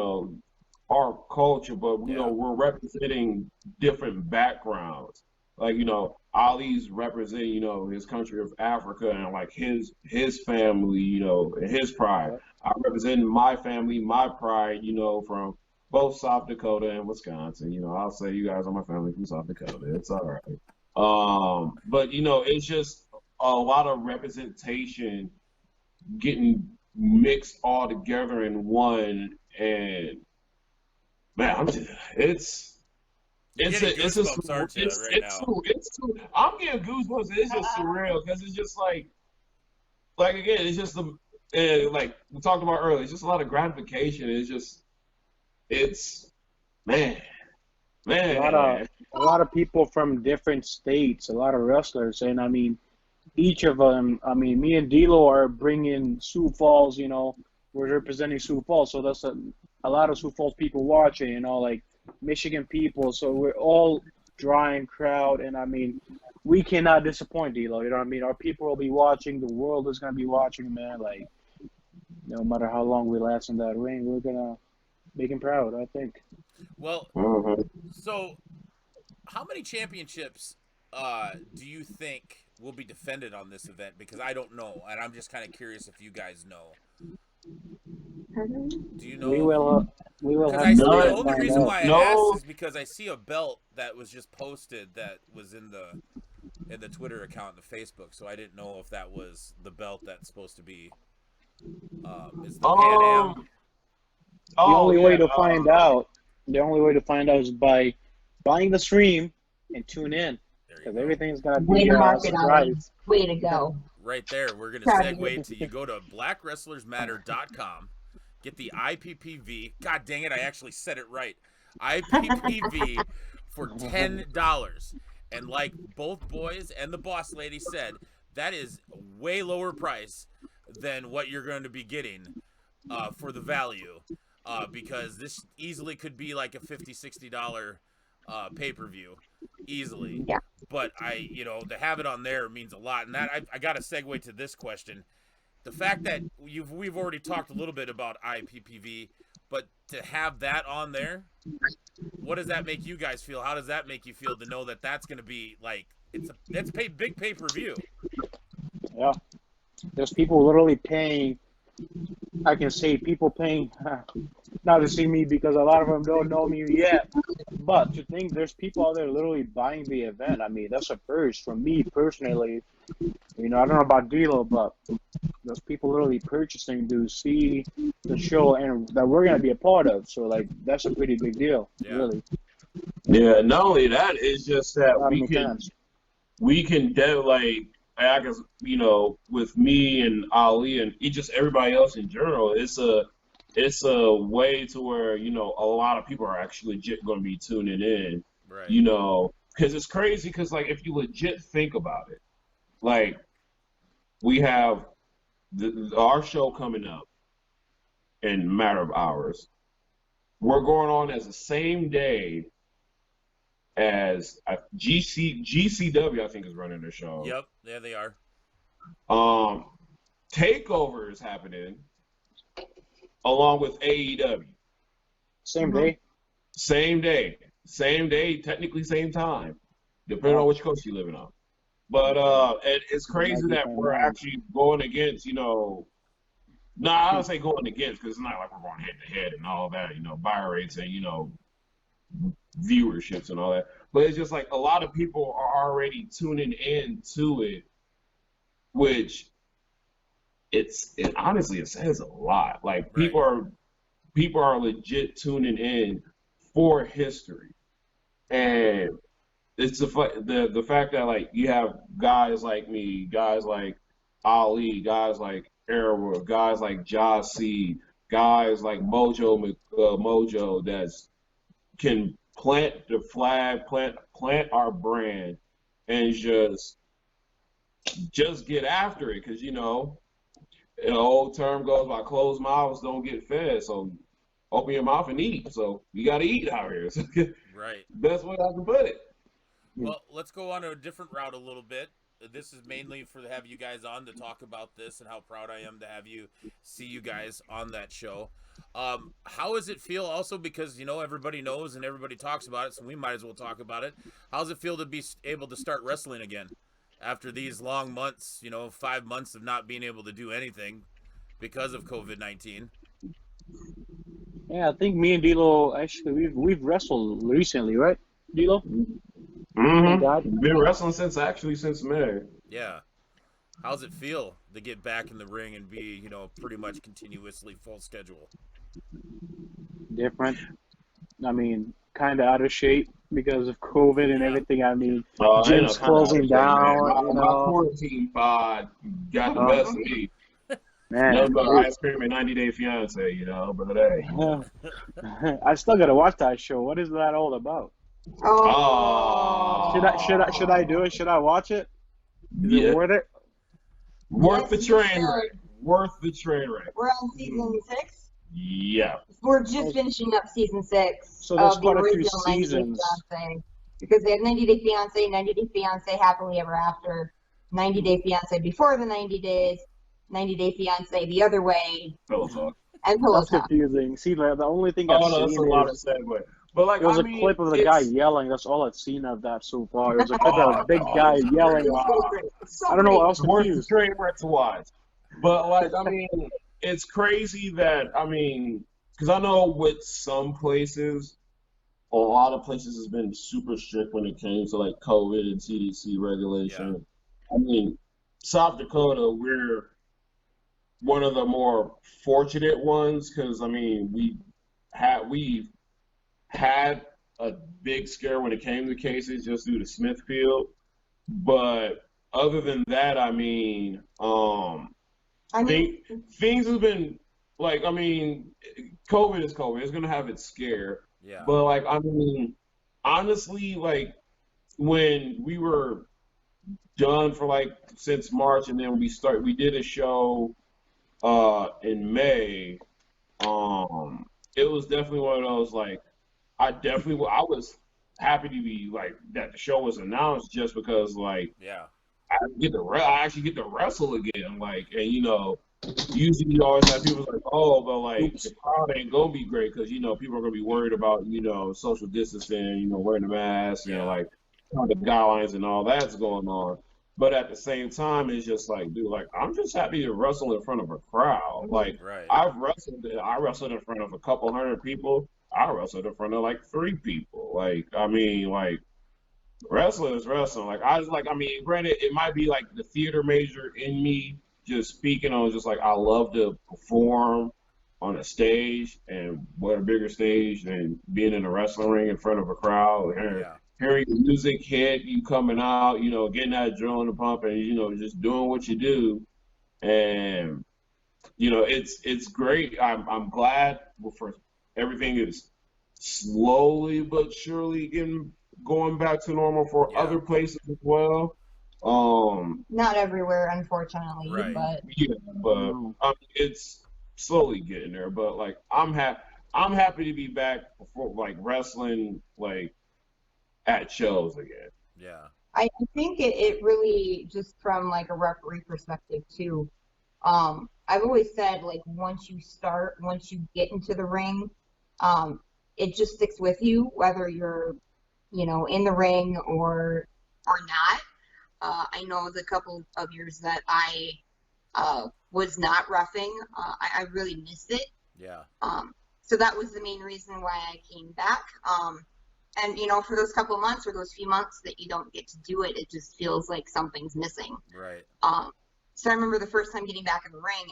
our culture, but we're representing different backgrounds. Like, Ali's representing his country of Africa and like his family, and his pride. I represent my family, my pride, from both South Dakota and Wisconsin. I'll say you guys are my family from South Dakota. It's all right. But it's just a lot of representation getting mixed all together in one, and man, I'm getting goosebumps. It's just surreal because it's just like again, it's just like we talked about earlier. It's just a lot of gratification. It's man. A lot of people from different states, a lot of wrestlers, and I mean, each of them. I mean, me and D'Lo are bringing Sioux Falls. We're representing Sioux Falls, so that's a lot of Sioux Falls people watching. Like Michigan people, so we're all drawing crowd, and I mean, we cannot disappoint, D'Lo. You know what I mean? Our people will be watching. The world is gonna be watching, man. Like, no matter how long we last in that ring, we're gonna make him proud, I think. Well, so how many championships do you think will be defended on this event? Because I don't know, and I'm just kind of curious if you guys know. Do you know? We will have the to only find reason out. why I asked is because I see a belt that was just posted that was in the Twitter account and the Facebook, so I didn't know if that was the belt that's supposed to be is the Pan Am. The only way to find out is by buying the stream and tune in, because everything's gonna Way be to a market on it. surprise. Way to go. Right there, we're gonna Proud of segue to you go to blackwrestlersmatter.com, get the IPPV. God dang it, I actually said it right. IPPV for $10. And like both boys and the boss lady said, that is way lower price than what you're going to be getting for the value, because this easily could be like a $50, $60 pay-per-view, easily. Yeah. But to have it on there means a lot. And that I got to segue to this question. The fact that we've already talked a little bit about IPPV, but to have that on there, what does that make you guys feel? How does that make you feel to know that that's going to be like that's big pay-per-view? Yeah, there's people literally paying. I can say people paying not to see me, because a lot of them don't know me yet. But to think there's people out there literally buying the event, I mean, that's a first for me personally. I don't know about D'Lo, but there's people literally purchasing to see the show and that we're gonna be a part of. So like, that's a pretty big deal, really. Yeah. Not only that, it's just that we can I guess, with me and Ali and just everybody else in general, it's a way to where, a lot of people are actually legit going to be tuning in, right? Because it's crazy, because, like, if you legit think about it, like, we have our show coming up in a matter of hours. We're going on as the same day as GCW, I think, is running their show. Yep, there they are. Takeover is happening along with AEW. Same day? Same day, technically same time, depending on which coast you're living on. But it's crazy that we're actually going against, I don't say going against, because it's not like we're going head to head and all that, buy rates and, viewerships and all that. But it's just like a lot of people are already tuning in to it, which honestly, it says a lot. Like, people are legit tuning in for history. And it's the fact that, like, you have guys like me, guys like Ali, guys like Airwood, guys like Josh Seed, guys like Mojo that's can plant the flag, plant our brand, and just get after it. Because, an old term goes by, closed mouths don't get fed. So open your mouth and eat. So you got to eat out here. Right. Best way I can put it. Well, let's go on a different route a little bit. This is mainly to have you guys on to talk about this and how proud I am to have see you guys on that show. How does it feel also, because, everybody knows and everybody talks about it, so we might as well talk about it. How does it feel to be able to start wrestling again after these long months, 5 months of not being able to do anything because of COVID-19? Yeah, I think me and D'Lo, actually, we've wrestled recently, right, D'Lo? Mm-hmm. Been wrestling since May. Yeah. How's it feel to get back in the ring and be, pretty much continuously full schedule? Different. I mean, kind of out of shape because of COVID and everything. I mean, gyms closing down. My quarantine pod got the best of me. Man, nothing but ice cream and 90 Day Fiance, but hey. I still gotta watch that show. What is that all about? Oh. Should I do it? Should I watch it? Is it worth it? Worth the train wreck. Worth the train wreck. We're on season 6? Yeah. We're just finishing up season 6 so there's of quite the a few original 90 Day seasons. Fiancé. Because they have 90 Day Fiancé, 90 Day Fiancé Happily Ever After, 90 Day Fiancé Before the 90 Days, 90 Day Fiance the other way. Pillow Talk. And Pillow That's Talk. confusing. See, the only thing I've Oh, no, that's a seen lot of is segue. But like, there was I a mean, clip of the guy yelling. That's all I've seen of that so far. It was a clip of a big Oh, guy it's yelling. So I don't know. I great. was It's worth the confused. train wreck to watch. But like, I mean, it's crazy that, I mean, because I know with some places, a lot of places has been super strict when it came to like COVID and CDC regulation. I mean, South Dakota, we're one of the more fortunate ones because, I mean, we've had a big scare when it came to cases just due to Smithfield. But other than that, I mean, things have been like, I mean, COVID is COVID. It's gonna have its scare. Yeah. But like, I mean, honestly, like when we were done for like since March, and then we did a show in May. It was definitely one of those like I was happy to be like that the show was announced just because like I actually get to wrestle again, like, and you know, usually you always have people like, oh, but like the crowd ain't gonna be great because you know people are gonna be worried about social distancing, wearing the mask, like the guidelines and all that's going on. But at the same time, it's just like, dude, like I'm just happy to wrestle in front of a crowd. Like I wrestled in front of a couple hundred people. I wrestled in front of like 3 people. Like I mean, like wrestling is wrestling. Like I mean, granted, it might be like the theater major in me just speaking on just like I love to perform on a stage, and what a bigger stage than being in a wrestling ring in front of a crowd. Hearing the music hit, you coming out, getting that adrenaline pumping, just doing what you do, and it's great. I'm glad for everything is slowly but surely going back to normal for other places as well. Not everywhere, unfortunately, but it's slowly getting there. But like I'm happy to be back for like wrestling like at shows again. Yeah. I think it really, just from like a referee perspective too, I've always said like once you get into the ring, it just sticks with you whether you're in the ring or not. I know the couple of years that I was not roughing, I really missed it. Yeah. So that was the main reason why I came back. And for those couple of months or those few months that you don't get to do it, it just feels like something's missing. Right. So I remember the first time getting back in the ring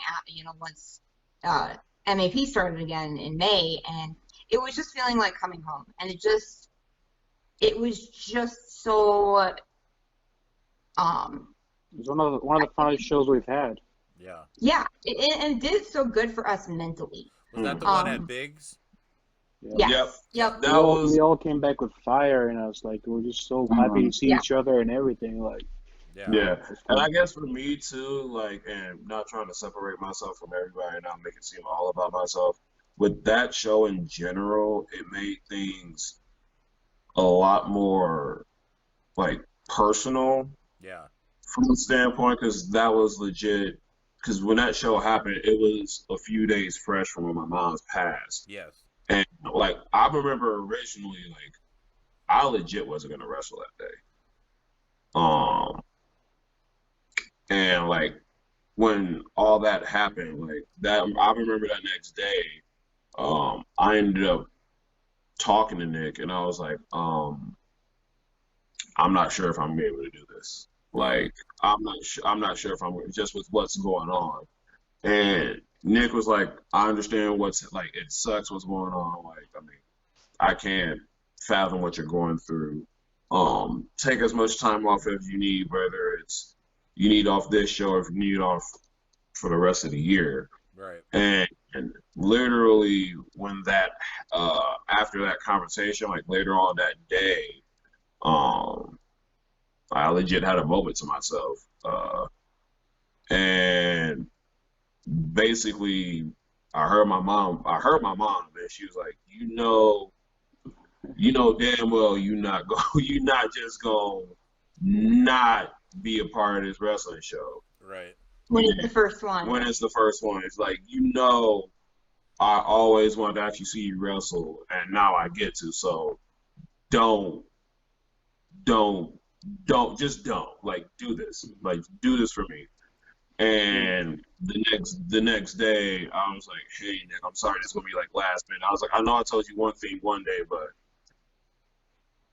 once MAP started again in May, and it was just feeling like coming home. And it was just so it was one of the funniest shows we've had. Yeah. Yeah, and it did so good for us mentally. Was that the one at Biggs? Yes. Yep. We all came back with fire, and I was like, we're just so happy to see each other and everything. Like, yeah. And I guess for me too, like, and not trying to separate myself from everybody and not make it seem all about myself. With that show in general, it made things a lot more like personal. Yeah. From the standpoint, because that was legit. Because when that show happened, it was a few days fresh from when my mom's passed. Yes. And like I remember originally, like I legit wasn't gonna wrestle that day. And like when all that happened, like that, I remember that next day, I ended up talking to Nick, and I was like, I'm not sure if I'm gonna be able to do this. Like I'm not sure if I'm just with what's going on. And Nick was like, I understand what's like, it sucks what's going on. Like, I mean, I can't fathom what you're going through. Take as much time off as you need, whether it's you need off this show or if you need off for the rest of the year. Right. And literally when that, after that conversation, like later on that day, I legit had a moment to myself. And basically I heard my mom, and she was like, you know damn well you're not just gonna not be a part of this wrestling show. Right. When it's the first one. When it's the first one, it's like, I always wanted to actually see you wrestle, and now I get to. So don't like do this for me. And the next day, I was like, hey Nick, I'm sorry, this is gonna be like last minute. I was like, I know I told you one thing one day, but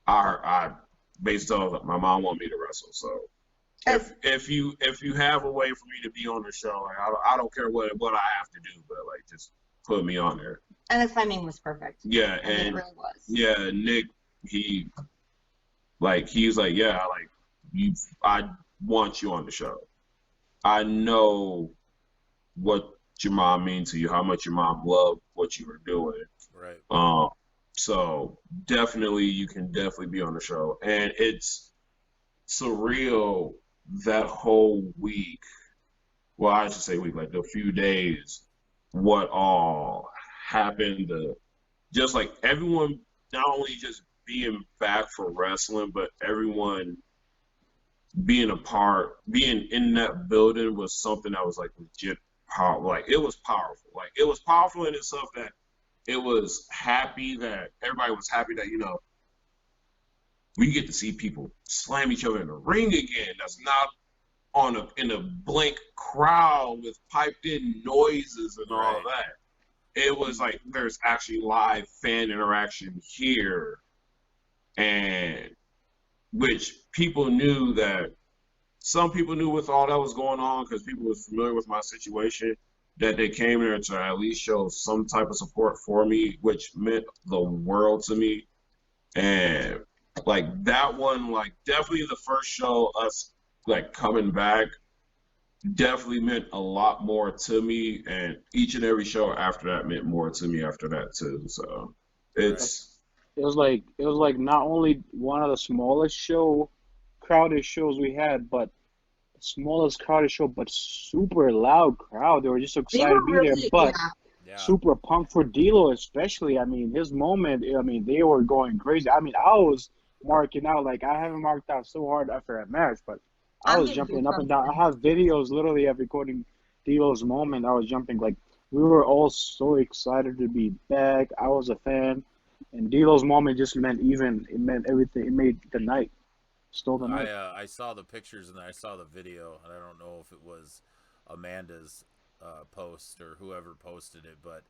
I basically told my mom wanted me to wrestle. So if you have a way for me to be on the show, like I don't care what I have to do, but like just put me on there. And the timing was perfect. Yeah, and it really was. Yeah, Nick, he's like, yeah, like I want you on the show. I know what your mom means to you, how much your mom loved what you were doing. Right. So definitely, you can definitely be on the show. And it's surreal that whole week. Well, I should say week, like the few days, what all happened. Just like everyone, not only just being back for wrestling, but everyone being in that building was something that was like legit powerful. Like it was powerful. Like it was powerful in itself that it was happy that everybody was happy that, we get to see people slam each other in the ring again. That's not in a blank crowd with piped in noises and all that. It was like there's actually live fan interaction here, and which people knew that some people knew with all that was going on because people was familiar with my situation, that they came there to at least show some type of support for me, which meant the world to me. And like that one, like definitely the first show, us like coming back, definitely meant a lot more to me. And each and every show after that meant more to me after that too. So it was like not only one of the crowded shows we had, but the smallest crowded show, but super loud crowd. They were just so excited to be there, but super pumped for D'Lo especially. I mean, his moment, they were going crazy. I mean, I was marking out, like I haven't marked out so hard after that match, but I was jumping up and down. I have videos literally of recording D'Lo's moment. I was jumping, like we were all so excited to be back. I was a fan. And D'Lo's moment just meant everything. It made the night. Stole the night. I saw the pictures and I saw the video, and I don't know if it was Amanda's post or whoever posted it, but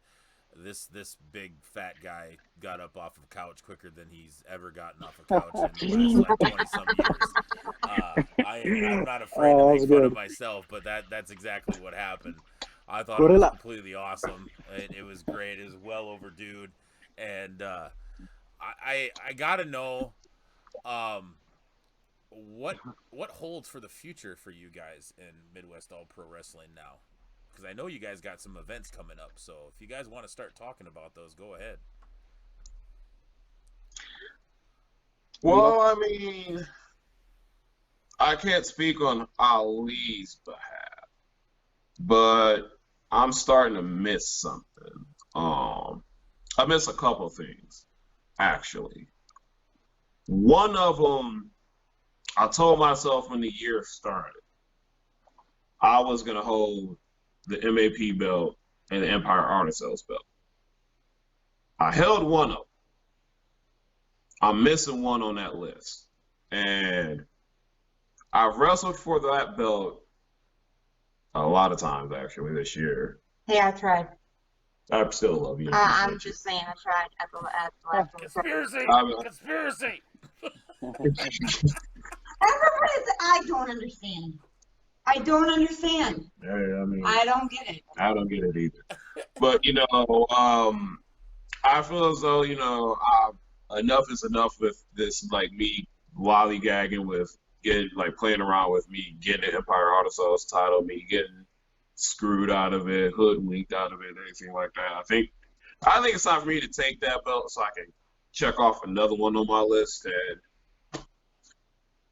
this big fat guy got up off of a couch quicker than he's ever gotten off a couch in the last like 20-some years. I'm not afraid to make fun of myself, but that's exactly what happened. I thought it was completely awesome. It was great. It was well overdue. And I gotta know what holds for the future for you guys in Midwest All Pro Wrestling now, because I know you guys got some events coming up. So if you guys want to start talking about those, go ahead. Well, I mean, I can't speak on Ali's behalf, but I'm starting to miss something. I miss a couple things, actually. One of them, I told myself when the year started, I was going to hold the MAP belt and the Empire Artist Sales belt. I held one of them. I'm missing one on that list. And I've wrestled for that belt a lot of times, actually, this year. Hey, I tried. I still love you. I'm just saying, I tried at the last Conspiracy! Conspiracy! I don't understand. I don't understand. Yeah, I mean, I don't get it. I don't get it either. But, I feel as though, enough is enough with this, like, me lollygagging with getting, like, playing around with me, getting the Empire Artists title, me getting screwed out of it, hoodwinked out of it, anything like that. I think it's time for me to take that belt so I can check off another one on my list and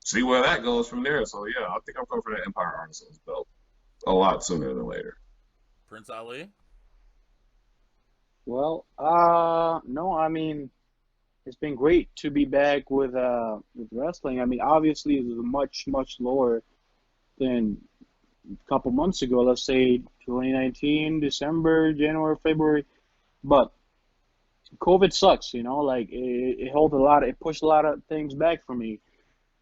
see where that goes from there. So yeah, I think I'm going for that Empire Artisans belt a lot sooner than later. Prince Ali? Well, no, I mean, it's been great to be back with wrestling. I mean, obviously it was much, much lower than a couple months ago, let's say 2019, December, January, February. But COVID sucks, you know, like it pushed a lot of things back for me.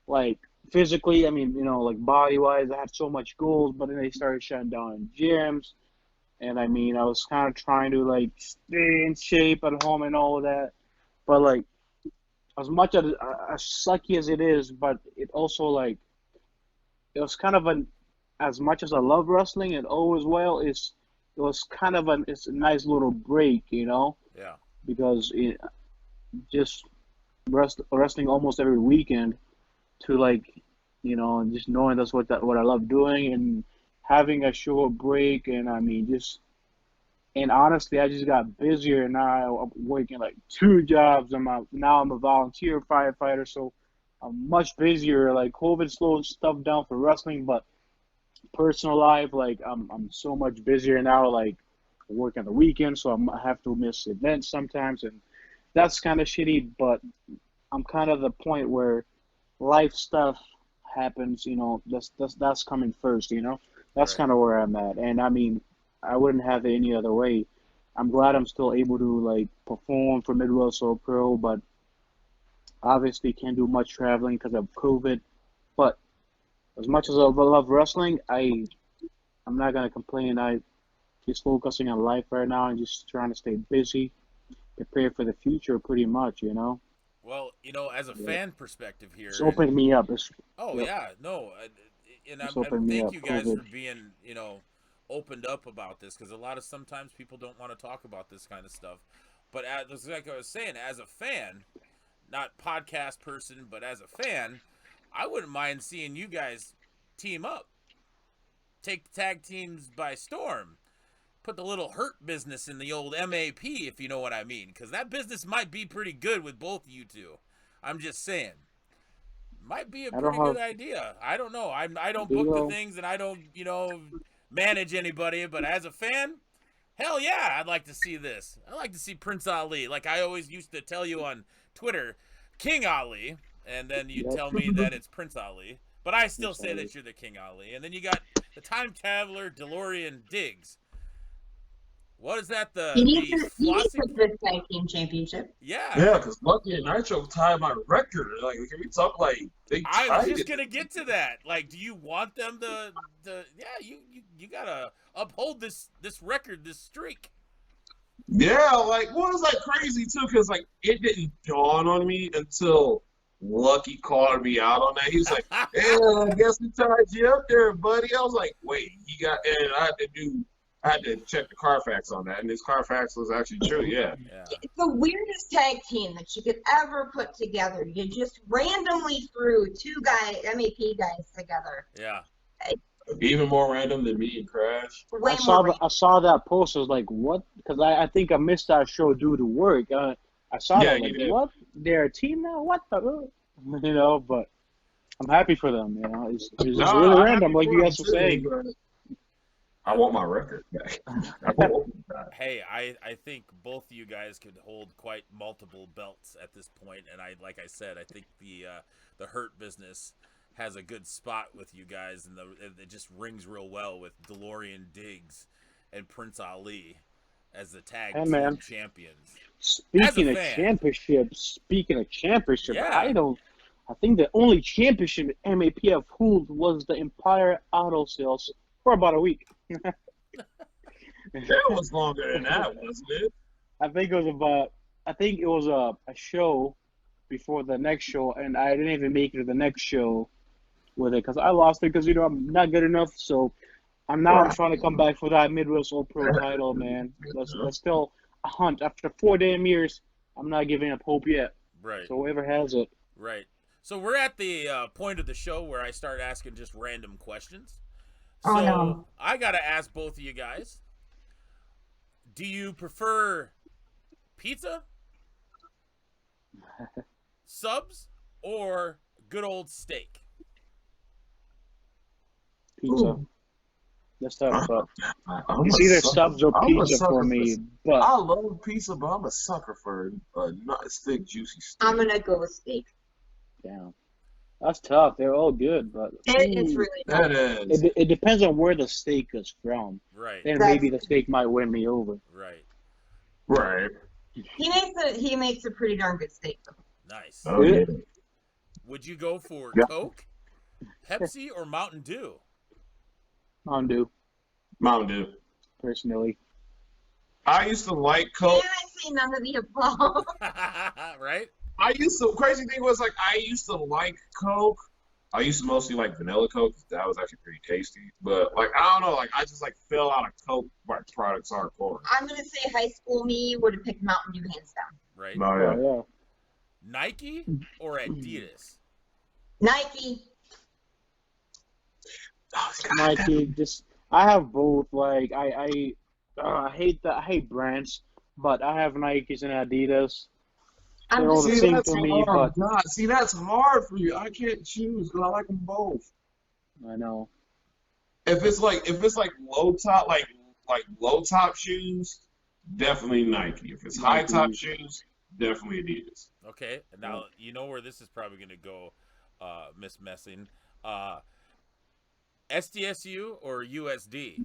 Like physically, I mean, you know, like body wise, I had so much goals, but then they started shutting down gyms. And I mean, I was kind of trying to like stay in shape at home and all of that. But like, as much as sucky as it is, but it also like, it was kind of as much as I love wrestling and always it was kind of it's a nice little break, you know? Yeah. Because just wrestling almost every weekend to like, you know, just knowing that's what I love doing and having a short break, and I mean and honestly I just got busier, and now I'm working like 2 jobs. Now I'm a volunteer firefighter, so I'm much busier. Like COVID slowed stuff down for wrestling, but personal life, like I'm so much busier now, like work on the weekend, so I have to miss events sometimes, and that's kind of shitty, but I'm kind of the point where life stuff happens, you know, that's coming first, you know. That's kind of where I'm at, and I mean, I wouldn't have it any other way. I'm glad I'm still able to like perform for Midwest or Pro, but obviously can't do much traveling because of COVID. But as much as I love wrestling, I'm not gonna complain. I just focusing on life right now and just trying to stay busy, prepare for the future, pretty much, you know. Well, you know, as a fan perspective here, it's opening me up. And thank you guys for being, you know, opened up about this, because sometimes people don't want to talk about this kind of stuff. But like I was saying, as a fan, not podcast person, but as a fan, I wouldn't mind seeing you guys team up, take the tag teams by storm, put the little hurt business in the old MAP, if you know what I mean, because that business might be pretty good with both of you two. I'm just saying. Might be a pretty good idea. I don't know. I don't book the things, and I don't, you know, manage anybody. But as a fan, hell yeah, I'd like to see this. I'd like to see Prince Ali. Like I always used to tell you on Twitter, King Ali, and then you tell me that it's Prince Ali. But I still say that you're the King Ali. And then you got the time traveler DeLorian Diggs. What is that? You need to this tag team championship. Yeah. Yeah, because Lucky and Nitro tied my record. Like, can we talk like they I was just gonna get to that. Like, do you want them to you gotta uphold this record, this streak. Yeah, like, well, it's like crazy too, because like it didn't dawn on me until Lucky called me out on that. He was like, "Hey, I guess we tied you up there, buddy." I was like, "Wait, and I had to check the Carfax on that, and this Carfax was actually true, yeah. It's the weirdest tag team that you could ever put together. You just randomly threw 2 MAP guys together. Yeah. Even more random than me and Crash. I saw that post. I was like, what? Because I think I missed that show due to work. I saw that, like, what? They're a team now? What the? You know, but I'm happy for them, you know. It's just really random, like you guys were saying. I want my record back. Hey, I think both of you guys could hold quite multiple belts at this point, and like I said, I think the Hurt business has a good spot with you guys, and it just rings real well with DeLorian Diggs and Prince Ali as the tag team champions. Speaking of championships, I think the only championship MAP I've held was the Empire Auto Sales for about a week. That was longer than that, wasn't it? I think it was a show before the next show, and I didn't even make it to the next show with it because I lost it because, you know, I'm not good enough. So I'm trying to come back for that Midwest All Pro title, man. That's still a hunt. After 4 damn years, I'm not giving up hope yet. Right. So whoever has it. Right. So we're at the point of the show where I start asking just random questions. So I got to ask both of you guys, do you prefer pizza, subs, or good old steak? Pizza. Ooh. Let's talk about it's either subs or pizza for me. But I love pizza, but I'm a sucker for not a thick, juicy steak. I'm going to go with steak. Yeah. That's tough. They're all good, but It's really tough. That is. it depends on where the steak is from. Right. Then maybe the steak might win me over. Right. Right. He makes a pretty darn good steak though. Nice. Oh, yeah. Would you go for Yeah. Coke, Pepsi, or Mountain Dew? Mountain Dew, Mountain Dew. personally. I used to like Can Coke. I say none of the above? Right? Crazy thing was, like, I used to like Coke. I used to mostly like vanilla Coke. That was actually pretty tasty. But, like, I don't know. Like, I just, like, fell out of Coke products hardcore. I'm gonna say high school me would have picked Mountain Dew hands down. Right. Oh, yeah. Oh, yeah. Nike or Adidas? Nike. Nike, just I have both. Like I hate brands, but I have Nikes and Adidas. I'm They're all the just same that's to me, hard. but God, see, that's hard for you. I can't choose because I like them both. I know. If it's like low top shoes, definitely Nike. If it's high top shoes, definitely Adidas. Okay. Now, you know where this is probably going to go, Miss Messing. SDSU or USD?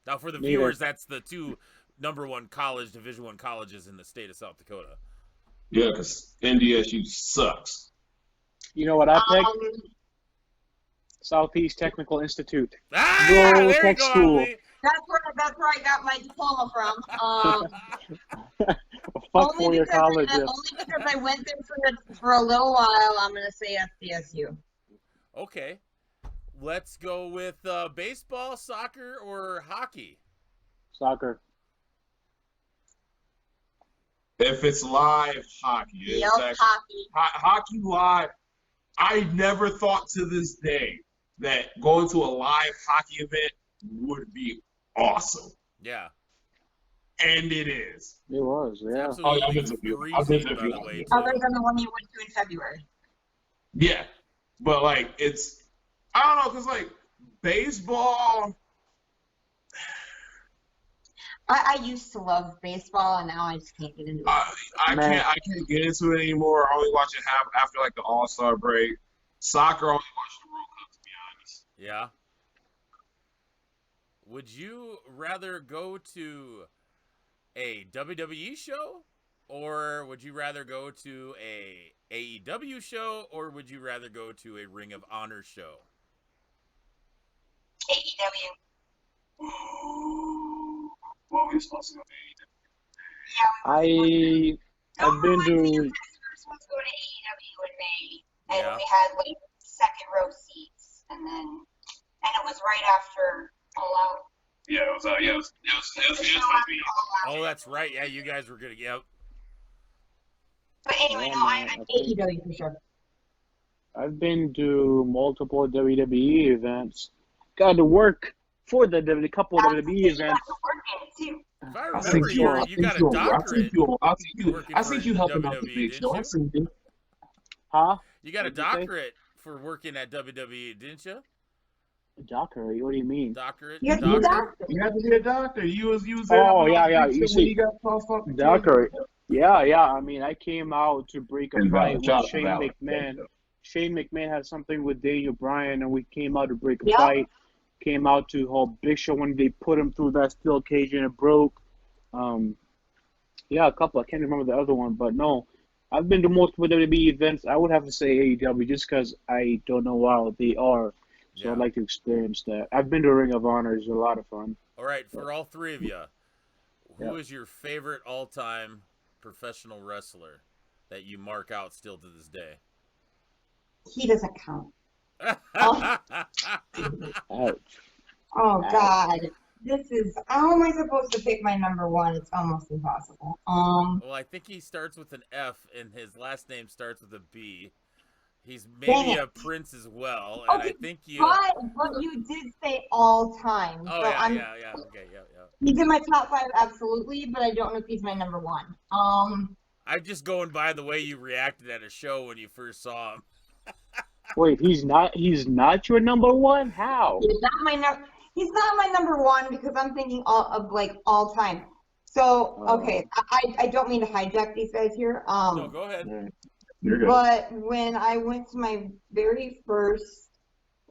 Now, for the Neither. viewers, that's the two #1 college, Division I colleges in the state of South Dakota. Yeah, because NDSU sucks. You know what I picked? Southeast Technical Institute. Ah, Go there you tech go, school. Ali. That's where I got my diploma from. Fuck four-year colleges. Only because I went there for a little while, I'm gonna say SDSU. Okay. Let's go with baseball, soccer, or hockey. Soccer. If it's live hockey, Yep, hockey. Hockey live. I never thought to this day that going to a live hockey event would be awesome, Yeah. and it is. It was, yeah. Absolutely I've been to a few. I've been to a freezing, by few. the way, Other too. than the one you went to in February. Yeah, but like I don't know, cause like baseball. I used to love baseball, and now I just can't get into it. I can't get into it anymore. I only watch it after like the All-Star break. Soccer, I only watch the World Cup, to be honest. Yeah. Would you rather go to a WWE show, or would you rather go to a AEW show, or would you rather go to a Ring of Honor show? AEW. Well, we're supposed to go to I've been to. We were supposed to go to AEW in May, and Yeah. we had like second row seats, and it was right after All Out. Yeah, it was supposed to be. Oh, that's right. Yeah, you guys were good. Yep. But anyway, Yeah, no, man, I'm I think- AEW for sure. I've been to multiple WWE events. Got to work for the couple of WWE events. If I I remember, think you got a doctorate. I think you helping out the WWE, big didn't show. you? I've seen you. Huh? You got a What'd you say? doctorate for working at WWE, didn't you? Doctorate? What do you mean? Doctorate. You have to be a Doctor. doctor. You have to be a doctor. You was there. Oh, yeah. You When see, you got tossed off the doctorate. table. Yeah. I mean, I came out to break a fight with Valid. Shane McMahon. Shane McMahon had something with Daniel Bryan, and we came out to break a Yep. fight. Came out to hold Big Show when they put him through that steel cage and it broke. Yeah, a couple. I can't remember the other one, but no. I've been to multiple WWE events. I would have to say AEW just because I don't know how they are. So Yeah. I'd like to experience that. I've been to Ring of Honor. It's a lot of fun. All right, for all three of you, who Yeah. is your favorite all-time professional wrestler that you mark out still to this day? He doesn't count. Ouch. Oh God, this is. How am I supposed to pick my number one? It's almost impossible. Well, I think he starts with an F, and his last name starts with a B. He's Dang maybe it. a Prince as well, and I think you. But you did say all time. Oh so yeah, I'm, yeah. Okay, yeah. He's in my top 5, absolutely, but I don't know if he's my number one. I'm just going by the way you reacted at a show when you first saw him. Wait, he's not your number one? How? He's not my number one because I'm thinking all time. So okay, I don't mean to hijack these guys here. No, go ahead. You're good. But when I went to my very first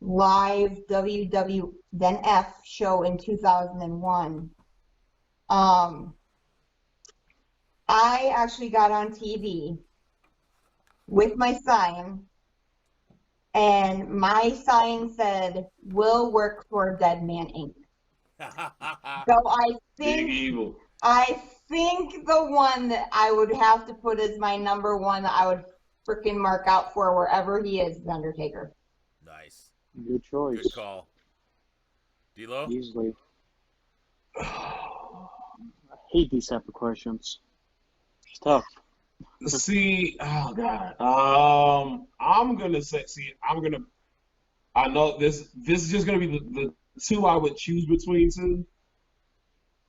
live WWF show in 2001, I actually got on TV with my sign, and my sign said, "Will work for Dead Man Inc." So Big Evil. I think the one that I would have to put as my number one that I would freaking mark out for wherever he is Undertaker. Nice. Good choice. Good call. D-Lo? Easily. I hate these type of questions. It's tough. See, oh God. I'm gonna say. I know this is just gonna be the two I would choose between two.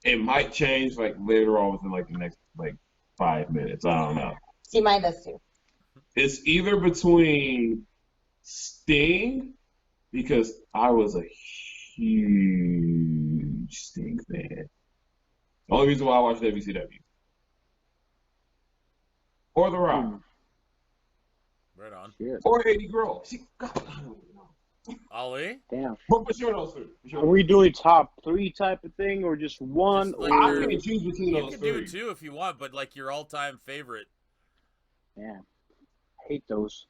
It might change like later on within like the next like 5 minutes. I don't know. See, mine does too. It's either between Sting, because I was a huge Sting fan. The only reason why I watched WCW. Or The Rock. Right on. Shit. Or Eddie Grohl. See, God. Ali? Damn. But for sure those three. For sure. Are we doing top 3 type of thing or just one? Just like or... I can choose between You those can three. do two if you want, but like your all-time favorite. Yeah, I hate those.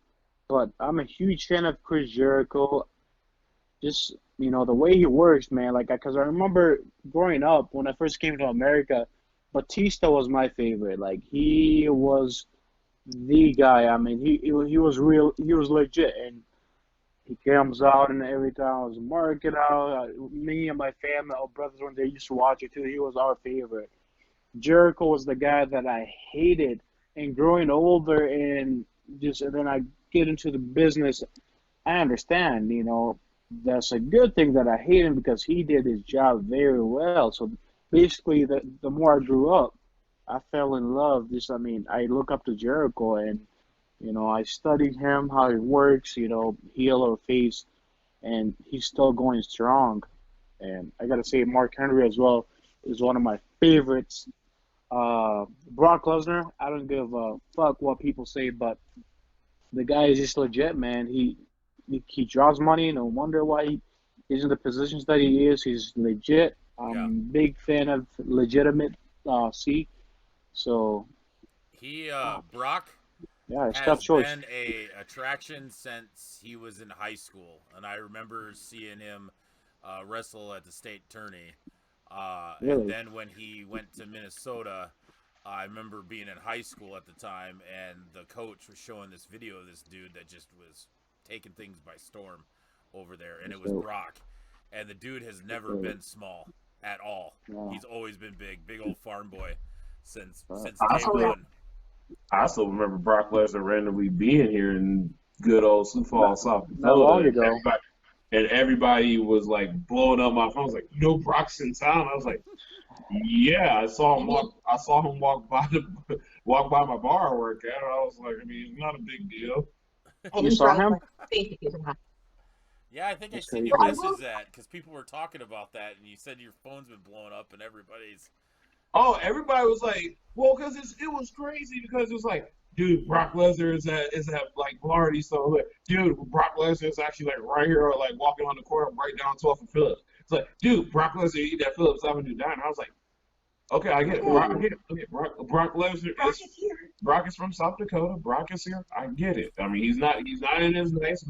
But I'm a huge fan of Chris Jericho. Just, you know, the way he works, man. Like, because I remember growing up when I first came to America, Batista was my favorite. Like, he was the guy. I mean, he was real. He was legit, and he comes out and every time I was marking out. Me and my family, our brothers, when they used to watch it too, he was our favorite. Jericho was the guy that I hated, and growing older and then I get into the business. I understand, you know, that's a good thing that I hate him because he did his job very well. So basically, the more I grew up, I fell in love. I look up to Jericho, and you know, I studied him, how he works, you know, heel or face, and he's still going strong. And I gotta say, Mark Henry as well is one of my favorites. Brock Lesnar, I don't give a fuck what people say, but the guy is just legit, man. He draws money. No wonder why he's in the positions that he is. He's legit. I'm a big fan of legitimate C. So Brock yeah, it's has tough choice. been a attraction since he was in high school, and I remember seeing him wrestle at the state tourney. Really? And then when he went to Minnesota, I remember being in high school at the time, and the coach was showing this video of this dude that just was taking things by storm over there, and it was Brock. And the dude has never been small at all. Yeah. He's always been big old farm boy since day Absolutely. one. I still remember Brock Lesnar randomly being here in good old Sioux Falls, South Dakota. Not long ago. And everybody was like blowing up my phone. I was like, "No, Brock's in town." I was like, "Yeah, I saw him walk by my bar workout." I was like, "I mean, it's not a big deal." You saw him? Yeah, I think I That's seen crazy. your message that because people were talking about that, and you said your phone's been blowing up, and everybody's. Oh, everybody was like, "Well, because it was crazy because it was like, dude, Brock Lesnar is at like Florida, so like, dude, Brock Lesnar is actually like right here, like walking on the corner right down 12th and Phillips. It's like, dude, Brock Lesnar eat that Phillips Avenue diner. I was like, okay, I get it. Brock Lesnar Brock is from South Dakota. Brock is here. I get it. I mean, he's not in his nice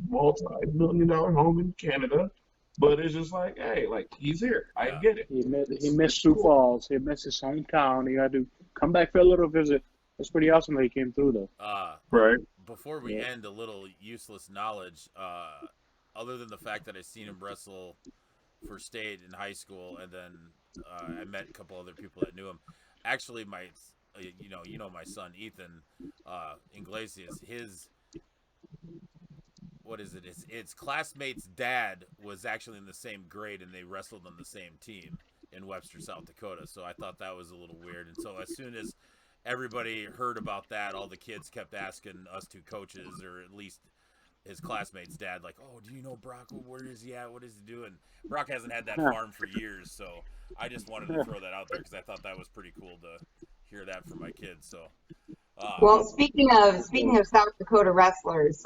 multi-million-dollar home in Canada. But it's just like, hey, like, he's here. I get it. He missed Sioux Falls. He missed his hometown. He had to come back for a little visit. It's pretty awesome that he came through, though. Right. Before we end, a little useless knowledge. Other than the fact that I seen him wrestle for state in high school, and then I met a couple other people that knew him. Actually, my son Ethan Iglesias, his. What is it? Its classmate's dad was actually in the same grade, and they wrestled on the same team in Webster, South Dakota. So I thought that was a little weird. And so as soon as everybody heard about that, all the kids kept asking us two coaches, or at least his classmate's dad, like, "Oh, do you know Brock? Where is he at? What is he doing?" Brock hasn't had that farm for years, so I just wanted to throw that out there because I thought that was pretty cool to hear that from my kids. So Well, speaking of South Dakota wrestlers,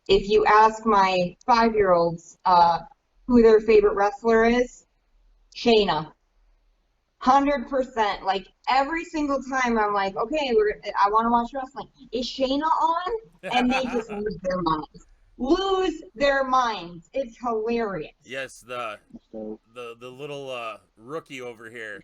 if you ask my 5-year-olds who their favorite wrestler is, Shayna. 100%. Like every single time, I'm like, okay, I want to watch wrestling. Is Shayna on? And they just lose their minds. Lose their minds. It's hilarious. Yes, the little rookie over here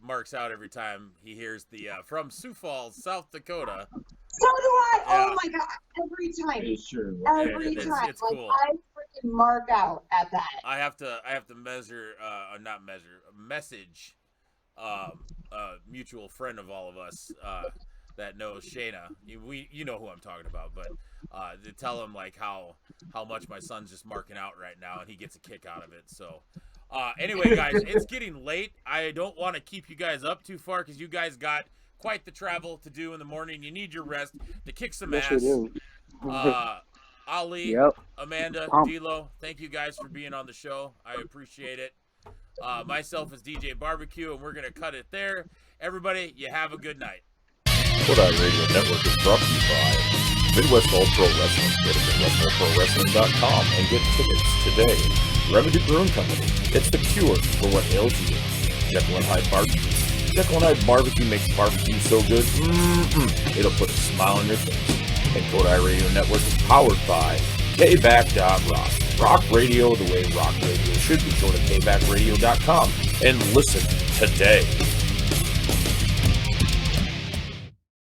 marks out every time he hears the from Sioux Falls, South Dakota. So do I. Yeah. Oh my god! Every time. It's true. Every time. It's like cool. I freaking mark out at that. I have to message a mutual friend of all of us that knows Shayna. You know who I'm talking about, but to tell him like how much my son's just marking out right now, and he gets a kick out of it. So anyway, guys, it's getting late. I don't want to keep you guys up too far because you guys got quite the travel to do in the morning. You need your rest to kick some ass. We do. Ali, Yep. Amanda, D'Lo, thank you guys for being on the show. I appreciate it. Myself is DjBBQ, and we're going to cut it there. Everybody, you have a good night. KotaiRadioNetWK is brought to you by Midwest All Pro Wrestling. Go to MidwestAllProWrestling.com and get tickets today. Remedy Brewing Company. It's the cure for what ails you. Jekyll and Hyde Barbecue. Jekyll and Hyde Barbecue makes barbecue so good, it'll put a smile on your face. And Kotai Radio Network is powered by KBack.Rock. Rock radio the way rock radio should be. Go to KBackRadio.com and listen today.